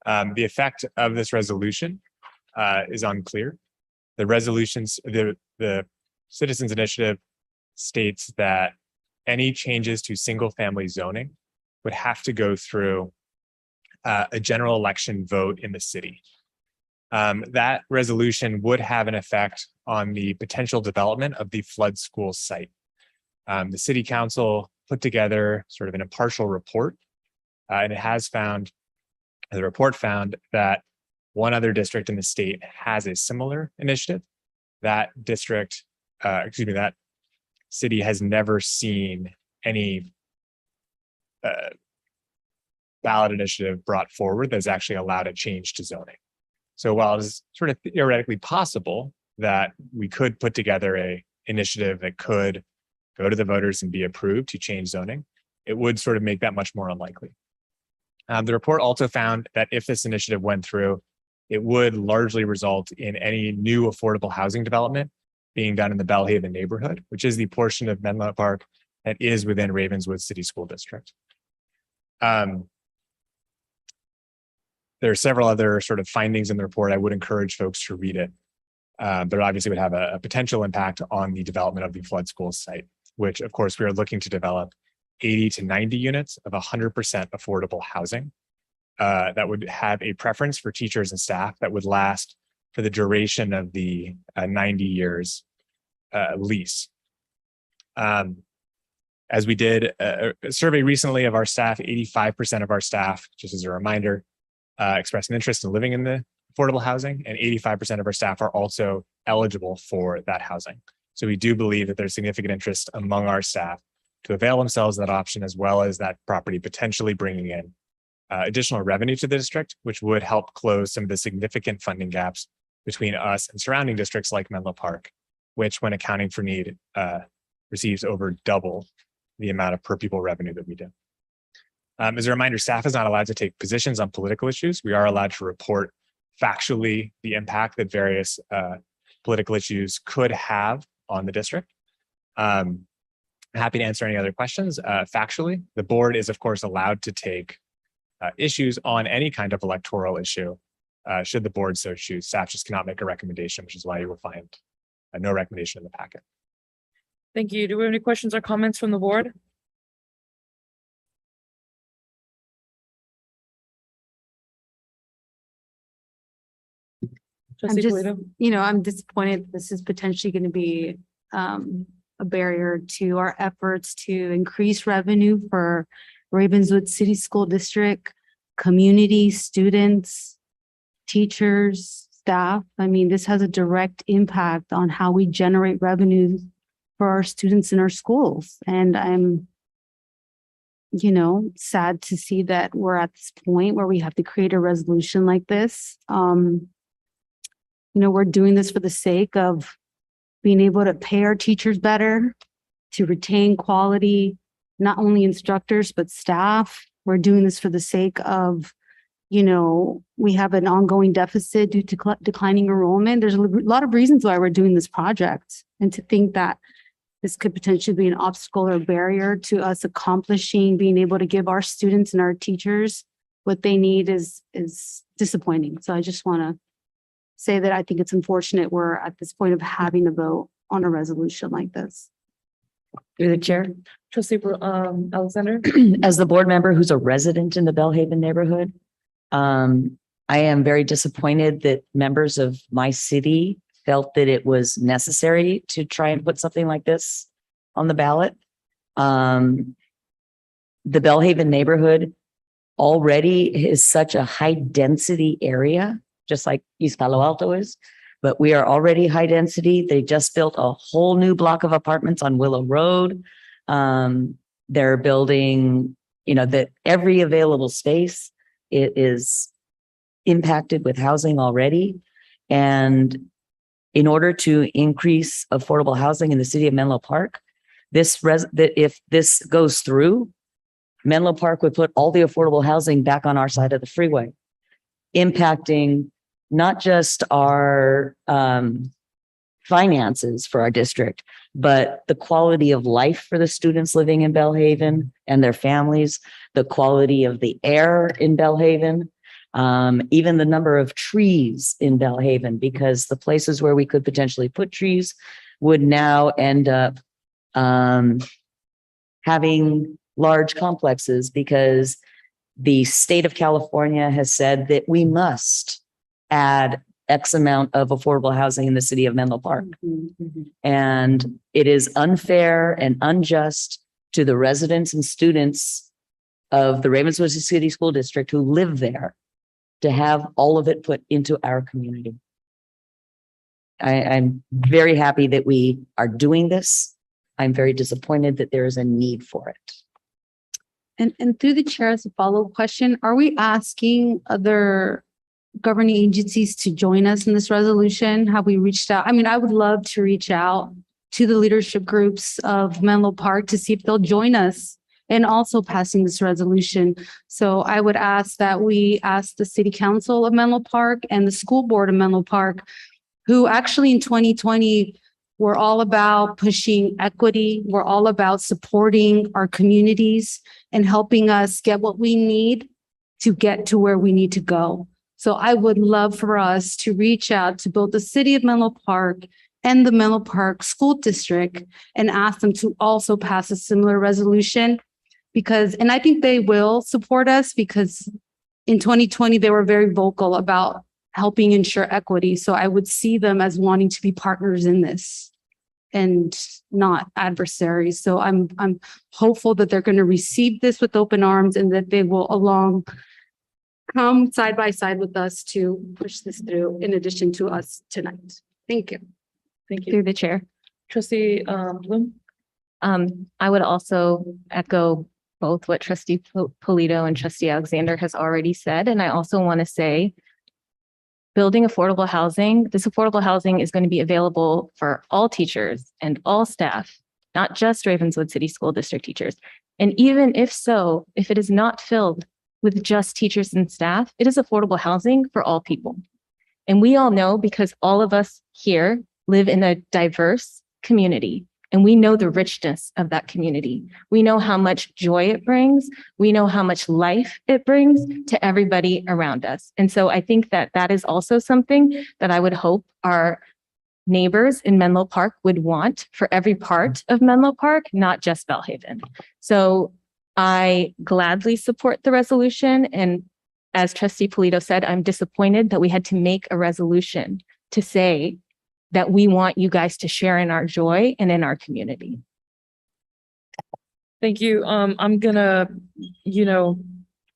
The effect of this resolution is unclear. The citizens initiative states that any changes to single family zoning would have to go through a general election vote in the city. That resolution would have an effect on the potential development of the flood school site. The city council put together sort of an impartial report, and the report found that one other district in the state has a similar initiative. That city has never seen any ballot initiative brought forward that's actually allowed a change to zoning. So while it is sort of theoretically possible that we could put together a initiative that could go to the voters and be approved to change zoning, it would sort of make that much more unlikely. The report also found that if this initiative went through, it would largely result in any new affordable housing development being done in the Bellhaven neighborhood, which is the portion of Menlo Park that is within Ravenswood City School District. There are several other sort of findings in the report. I would encourage folks to read it, but obviously would have a potential impact on the development of the flood school site, which of course we are looking to develop 80 to 90 units of 100% affordable housing that would have a preference for teachers and staff that would last for the duration of the 90 years lease. As we did a survey recently of our staff, 85% of our staff, just as a reminder, expressed an interest in living in the affordable housing, and 85% of our staff are also eligible for that housing. So we do believe that there's significant interest among our staff to avail themselves of that option, as well as that property potentially bringing in additional revenue to the district, which would help close some of the significant funding gaps between us and surrounding districts like Menlo Park, which, when accounting for need, receives over double the amount of per pupil revenue that we do. As a reminder, staff is not allowed to take positions on political issues. We are allowed to report factually the impact that various political issues could have on the district. I'm happy to answer any other questions. Factually, the board is, of course, allowed to take issues on any kind of electoral issue should the board so choose. Staff just cannot make a recommendation, which is why you will find no recommendation in the packet. Thank you. Do we have any questions or comments from the board? Trustee just- Polito? I'm disappointed this is potentially going to be a barrier to our efforts to increase revenue for Ravenswood City School District, community, students, teachers, staff. I mean, this has a direct impact on how we generate revenue for our students in our schools. And I'm, sad to see that we're at this point where we have to create a resolution like this. We're doing this for the sake of being able to pay our teachers better, to retain quality, not only instructors, but staff. We're doing this for the sake of, we have an ongoing deficit due to declining enrollment. There's a lot of reasons why we're doing this project. And to think that this could potentially be an obstacle or barrier to us accomplishing, being able to give our students and our teachers what they need is disappointing. So I just want to say that I think it's unfortunate we're at this point of having to vote on a resolution like this. Through the chair, Trustee, Alexander? as the board member who's a resident in the Bellhaven neighborhood, I am very disappointed that members of my city felt that it was necessary to try and put something like this on the ballot. The Bellhaven neighborhood already is such a high density area, just like East Palo Alto is, but we are already high density. They just built a whole new block of apartments on Willow Road. They're building, that every available space, it is impacted with housing already. And in order to increase affordable housing in the city of Menlo Park, if this goes through, Menlo Park would put all the affordable housing back on our side of the freeway, impacting not just our finances for our district, but the quality of life for the students living in Bellhaven and their families, the quality of the air in Bellhaven, even the number of trees in Bellhaven, because the places where we could potentially put trees would now end up having large complexes, because the state of California has said that we must add X amount of affordable housing in the city of Menlo Park. And it is unfair and unjust to the residents and students of the Ravenswood City School District who live there to have all of it put into our community. I'm very happy that we are doing this. I'm very disappointed that there is a need for it. And through the chair, as a follow-up question, are we asking other governing agencies to join us in this resolution? Have we reached out? I mean, I would love to reach out to the leadership groups of Menlo Park to see if they'll join us in also passing this resolution. So I would ask that we ask the City Council of Menlo Park and the School Board of Menlo Park, who actually in 2020 were all about pushing equity. We're all about supporting our communities and helping us get what we need to get to where we need to go. So I would love for us to reach out to both the City of Menlo Park and the Menlo Park School District and ask them to also pass a similar resolution, and I think they will support us, because in 2020, they were very vocal about helping ensure equity. So I would see them as wanting to be partners in this and not adversaries. So I'm hopeful that they're going to receive this with open arms and that they will come side by side with us to push this through in addition to us tonight. Thank you. Thank you. Through the chair. Trustee Bloom? I would also echo both what Trustee Polito and Trustee Alexander has already said. And I also want to say, building affordable housing, this affordable housing is going to be available for all teachers and all staff, not just Ravenswood City School District teachers. And even if it is not filled with just teachers and staff, it is affordable housing for all people. And we all know, because all of us here live in a diverse community, And we know the richness of that community. We know how much joy it brings. We know how much life it brings to everybody around us. And so I think that that is also something that I would hope our neighbors in Menlo Park would want for every part of Menlo Park, not just Bellhaven. So I gladly support the resolution. And as Trustee Polito said, I'm disappointed that we had to make a resolution to say that we want you guys to share in our joy and in our community. Thank you. I'm gonna,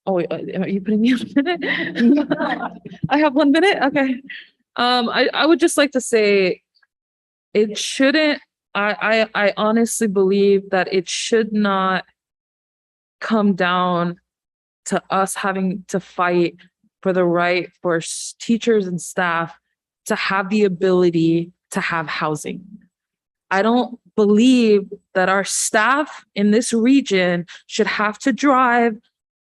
are you putting me on a minute? I have 1 minute. Okay. I would just like to say it shouldn't, I honestly believe that it should not come down to us having to fight for the right for teachers and staff to have the ability to have housing. I don't believe that our staff in this region should have to drive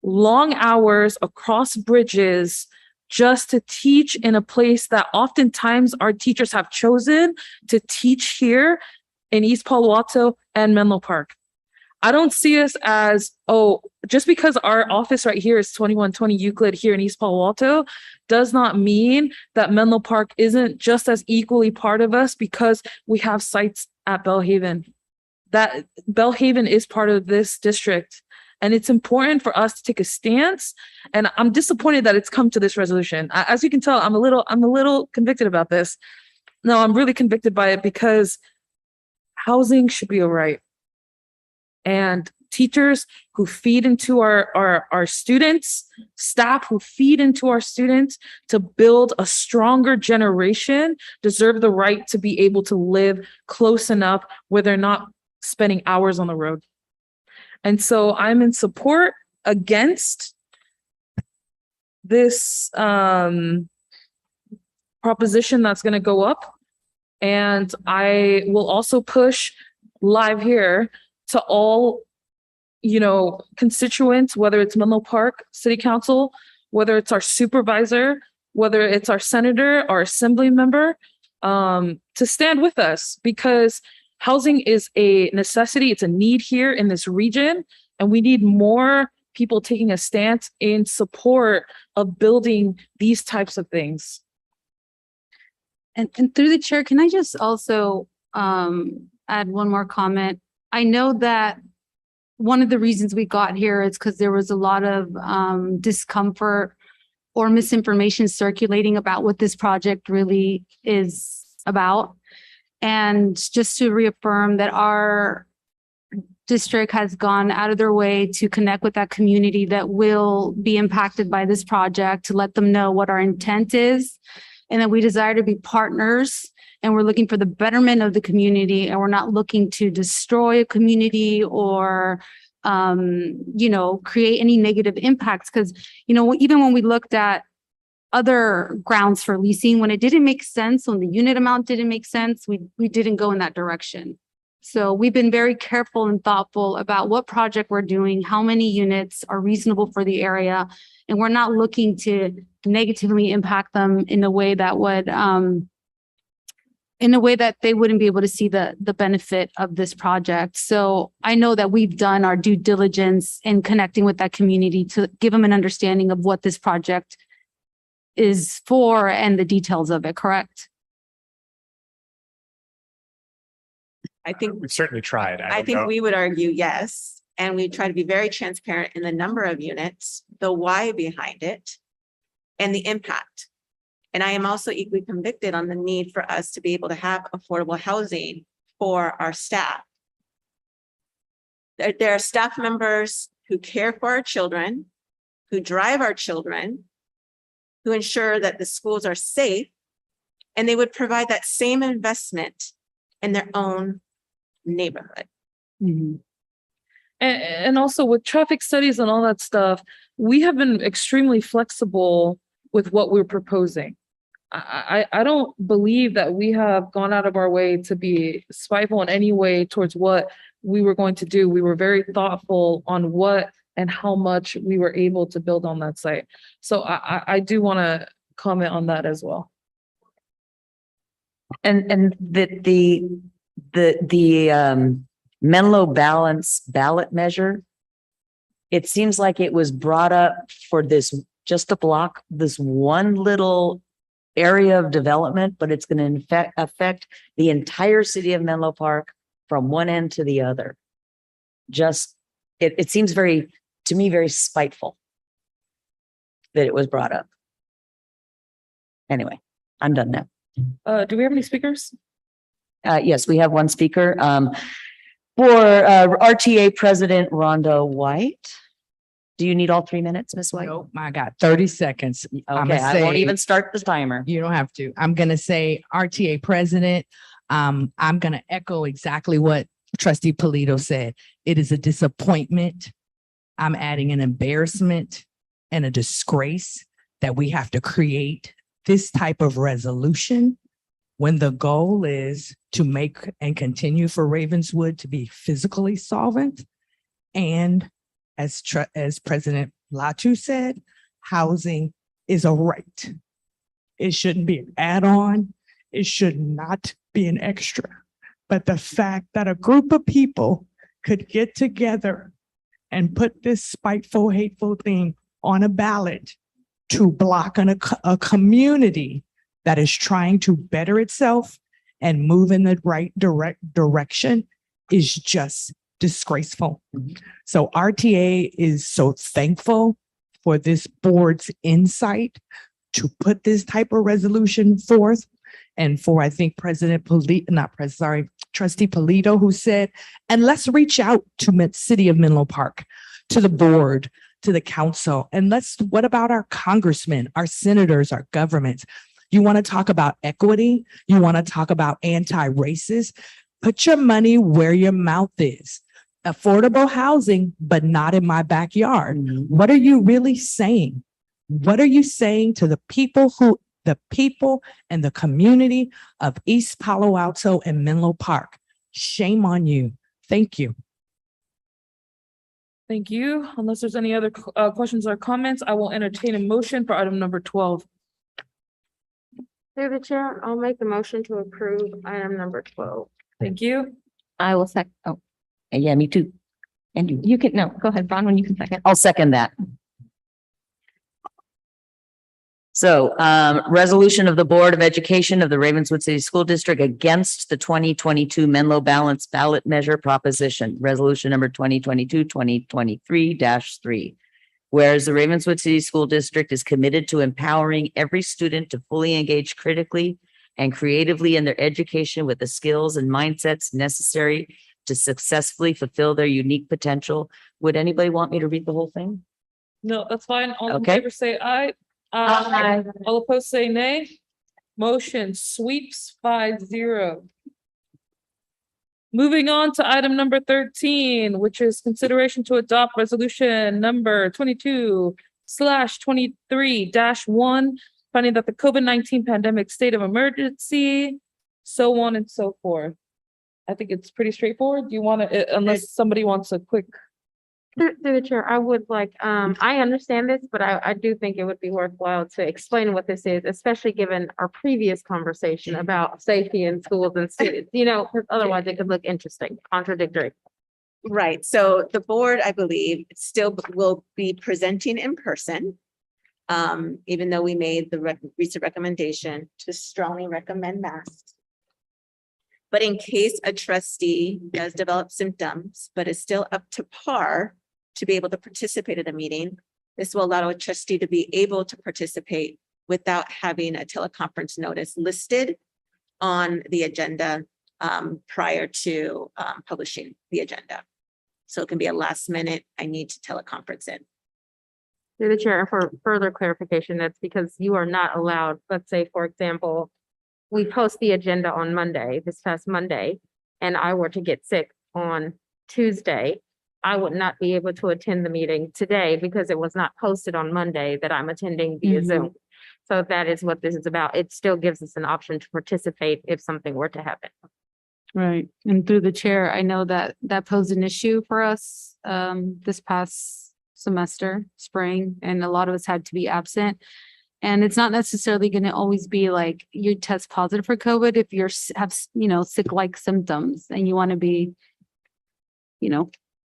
long hours across bridges just to teach in a place that oftentimes our teachers have chosen to teach here in East Palo Alto and Menlo Park. I don't see us as, just because our office right here is 2120 Euclid here in East Palo Alto does not mean that Menlo Park isn't just as equally part of us because we have sites at Bellhaven. That Bellhaven is part of this district. And it's important for us to take a stance. And I'm disappointed that it's come to this resolution. As you can tell, I'm a little convicted about this. No, I'm really convicted by it because housing should be a right. And teachers who feed into our students, staff who feed into our students to build a stronger generation deserve the right to be able to live close enough where they're not spending hours on the road. And so I'm in support against this proposition that's going to go up. And I will also push live here to all, constituents, whether it's Menlo Park City Council, whether it's our supervisor, whether it's our senator, our assembly member, to stand with us because housing is a necessity. It's a need here in this region, and we need more people taking a stance in support of building these types of things. And through the chair, can I just also add one more comment? I know that one of the reasons we got here is because there was a lot of discomfort or misinformation circulating about what this project really is about. And just to reaffirm that our district has gone out of their way to connect with that community that will be impacted by this project, to let them know what our intent is, and that we desire to be partners, and we're looking for the betterment of the community, and we're not looking to destroy a community or create any negative impacts. Because, even when we looked at other grounds for leasing, when it didn't make sense, when the unit amount didn't make sense, we didn't go in that direction. So we've been very careful and thoughtful about what project we're doing, how many units are reasonable for the area, and we're not looking to negatively impact them in a way that would they wouldn't be able to see the benefit of this project. So I know that we've done our due diligence in connecting with that community to give them an understanding of what this project is for and the details of it, correct? I think We've certainly tried. I think we would argue yes. And we try to be very transparent in the number of units, the why behind it, and the impact. And I am also equally convicted on the need for us to be able to have affordable housing for our staff. There are staff members who care for our children, who drive our children, who ensure that the schools are safe, and they would provide that same investment in their own neighborhood. Mm-hmm. And also with traffic studies and all that stuff, we have been extremely flexible with what we're proposing. I don't believe that we have gone out of our way to be spiteful in any way towards what we were going to do. We were very thoughtful on what and how much we were able to build on that site. So I do want to comment on that as well. And the the Menlo balance ballot measure. It seems like it was brought up for this, just to block this one little area of development, but it's going to affect the entire city of Menlo Park from one end to the other. Just, it seems very, to me, very spiteful that it was brought up. Anyway, I'm done now. Do we have any speakers? Yes, we have one speaker. For RTA President Rhonda White. Do you need all 3 minutes, Ms. White? Nope, I got 30 seconds. I'ma Okay, I won't say- even start the timer. You don't have to. I'm gonna say RTA president. I'm gonna echo exactly what trustee Polito said. It is a disappointment. I'm adding an embarrassment and a disgrace that we have to create this type of resolution when the goal is to make and continue for Ravenswood to be physically solvent. And as President Latu said, housing is a right. It shouldn't be an add-on. It should not be an extra. But the fact that a group of people could get together and put this spiteful, hateful thing on a ballot to block a community that is trying to better itself and move in the right direction is just disgraceful. So RTA is so thankful for this board's insight to put this type of resolution forth. And for, I think, Trustee Polito, who said, and let's reach out to City of Menlo Park, to the board, to the council. And what about our congressmen, our senators, our governments? You want to talk about equity? You want to talk about anti-racist? Put your money where your mouth is. Affordable housing, but not in my backyard. What are you really saying? What are you saying to the people and the community of East Palo Alto and Menlo Park? Shame on you. Thank you. Thank you. Unless there's any other questions or comments, I will entertain a motion for item number 12. Through the chair, I'll make the motion to approve item number 12. Thank you. I will oh, Yeah, me too. And you. you can, no, go ahead, Bronwyn, you can second. I'll second that. So, resolution of the Board of Education of the Ravenswood City School District against the 2022 Menlo Balance Ballot Measure Proposition, resolution number 2022-2023-3. Whereas the Ravenswood City School District is committed to empowering every student to fully engage critically and creatively in their education with the skills and mindsets necessary to successfully fulfill their unique potential. Would anybody want me to read the whole thing? No, that's fine. All in Okay. favor say aye. Aye. All opposed say nay. Motion sweeps 5-0. Moving on to item number 13, which is consideration to adopt resolution number 22/23-1, finding that the COVID-19 pandemic state of emergency, so on and so forth. I think it's pretty straightforward. Do you want to, unless somebody wants a quick. Through the chair, I would like, I understand this, but I do think it would be worthwhile to explain what this is, especially given our previous conversation about safety in schools and students, because otherwise it could look interesting, contradictory. Right, so the board, I believe, still will be presenting in person. Even though we made the recent recommendation to strongly recommend masks. But in case a trustee does develop symptoms, but is still up to par to be able to participate in a meeting, this will allow a trustee to be able to participate without having a teleconference notice listed on the agenda prior to publishing the agenda. So it can be a last minute, I need to teleconference in. Through the chair, for further clarification, that's because you are not allowed, let's say, for example, we post the agenda on Monday, this past Monday, and I were to get sick on Tuesday, I would not be able to attend the meeting today because it was not posted on Monday that I'm attending via Zoom. So that is what this is about. It still gives us an option to participate if something were to happen. Right. And through the chair, I know that posed an issue for us this past semester, spring, and a lot of us had to be absent. And it's not necessarily going to always be like you test positive for COVID if you're sick-like symptoms and you want to be,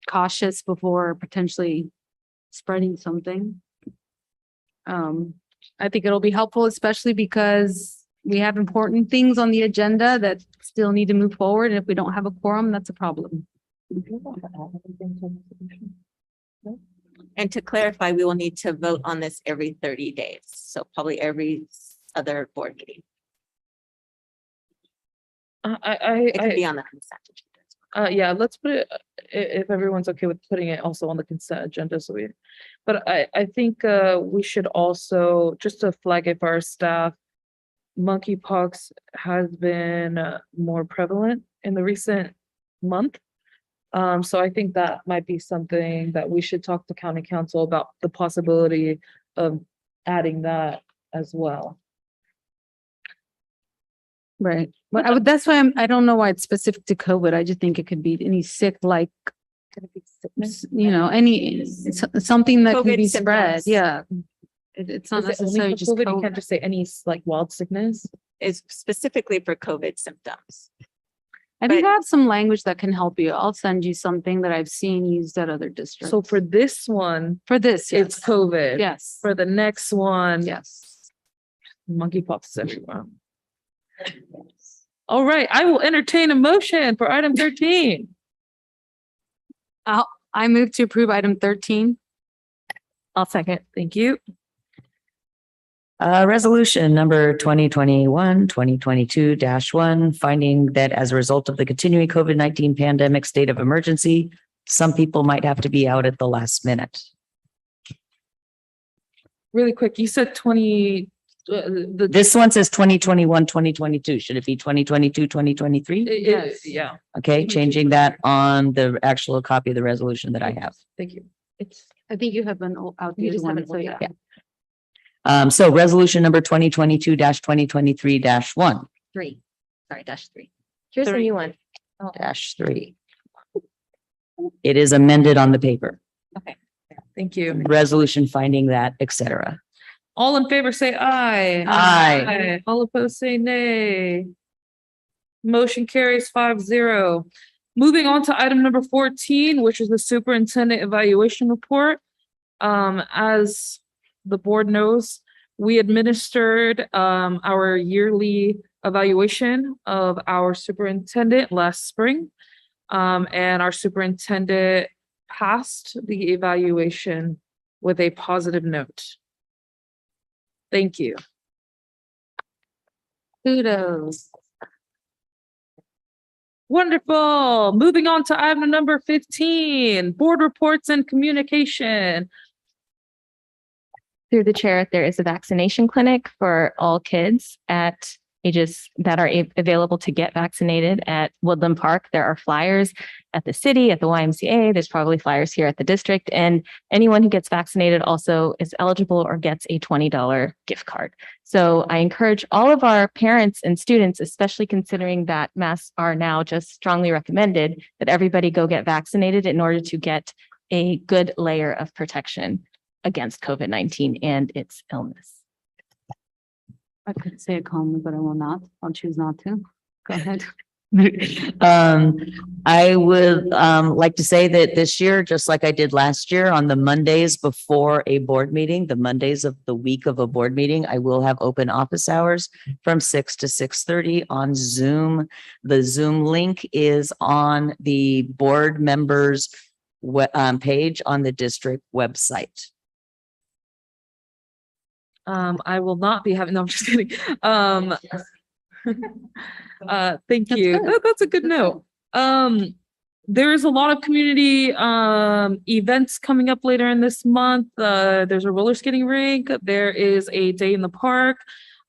cautious before potentially spreading something. I think it'll be helpful, especially because we have important things on the agenda that still need to move forward. And if we don't have a quorum, that's a problem. And to clarify, we will need to vote on this every 30 days. So probably every other board meeting. It could be on the consent agenda. Yeah, let's put it, if everyone's okay with putting it also on the consent agenda, but I think we should also, just to flag it for our staff, monkeypox has been more prevalent in the recent month. So I think that might be something that we should talk to county council about, the possibility of adding that as well. Right. But that's why I don't know why it's specific to COVID. I just think it could be any sick-like, something that can COVID be spread. symptoms. Yeah. It's not Is it only necessarily for just COVID? You COVID. can't just say any like wild sickness. Is specifically for COVID symptoms. I think but- I have some language that can help you. I'll send you something that I've seen used at other districts. So for this one, For this, it's yes. COVID. Yes, For the next one, yes. monkeypox is everywhere. All right, I will entertain a motion for item 13. I move to approve item 13. I'll second. Thank you. Resolution number 2021-2022-1, finding that as a result of the continuing COVID-19 pandemic state of emergency, some people might have to be out at the last minute. Really quick, you said 20, This one says 2021-2022. Should it be 2022-2023? Yes. Yeah, Okay, changing that on the actual copy of the resolution that I have. thank you. It's, I think you have an You outdated just have one, it so one, yeah. yeah. So resolution number 2022-2023-1 3. Sorry, -3. Here's the new one. -3. It is amended on the paper. thank you. Resolution finding that, et cetera. All in favor, say aye. Aye. All opposed, say nay. Motion carries 5-0. Moving on to item number 14, which is the superintendent evaluation report. As the board knows, we administered our yearly evaluation of our superintendent last spring. And our superintendent passed the evaluation with a positive note. Thank you. Kudos. Wonderful. Moving on to item number 15, board reports and communication. Through the chair, there is a vaccination clinic for all kids at ages that are available to get vaccinated at Woodland Park. There are flyers at the city, at the YMCA. There's probably flyers here at the district. And anyone who gets vaccinated also is eligible or gets a $20 gift card. So I encourage all of our parents and students, especially considering that masks are now just strongly recommended, that everybody go get vaccinated in order to get a good layer of protection against COVID-19 and its illness. I could say it calmly, but I will not. I'll choose not to. Go ahead. I would like to say that this year, just like I did last year, on the Mondays before a board meeting, the Mondays of the week of a board meeting, I will have open office hours from 6 to 6:30 on Zoom. The Zoom link is on the board members' page on the district website. I will not be having, no, I'm just kidding. Thank That's you. good. That's a good note. There is a lot of community events coming up later in this month. There's a roller skating rink. There is a day in the park.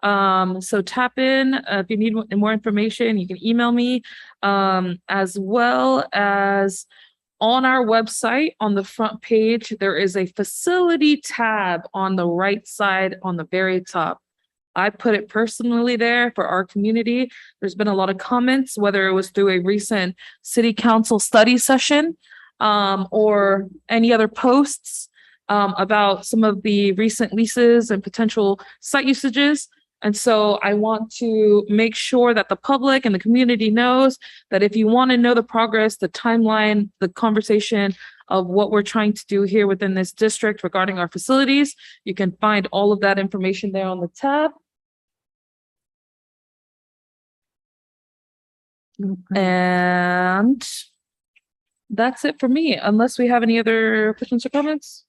So tap in if you need more information. You can email me, as well as on our website, on the front page, there is a facility tab on the right side on the very top. I put it personally there for our community. There's been a lot of comments, whether it was through a recent city council study session or any other posts. about some of the recent leases and potential site usages. And so I want to make sure that the public and the community knows that if you want to know the progress, the timeline, the conversation of what we're trying to do here within this district regarding our facilities, you can find all of that information there on the tab. And that's it for me, unless we have any other questions or comments.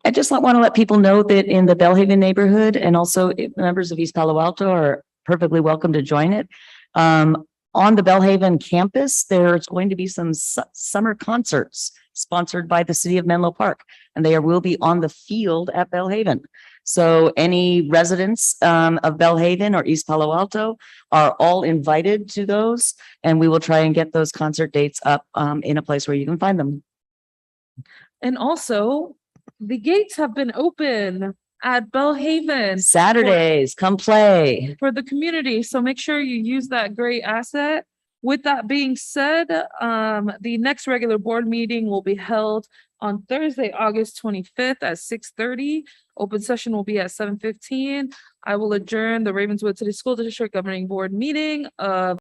I just want to let people know that in the Bellhaven neighborhood and also members of East Palo Alto are perfectly welcome to join it. On the Bellhaven campus, there's going to be some summer concerts sponsored by the city of Menlo Park, and they will be on the field at Bellhaven. So any residents of Bellhaven or East Palo Alto are all invited to those, and we will try and get those concert dates up in a place where you can find them. And also, the gates have been open at Bellhaven Saturdays, come play. for the community. So make sure you use that great asset. With that being said, the next regular board meeting will be held on Thursday, August 25th at 6:30. Open session will be at 7:15. I will adjourn the Ravenswood City School District Governing Board meeting of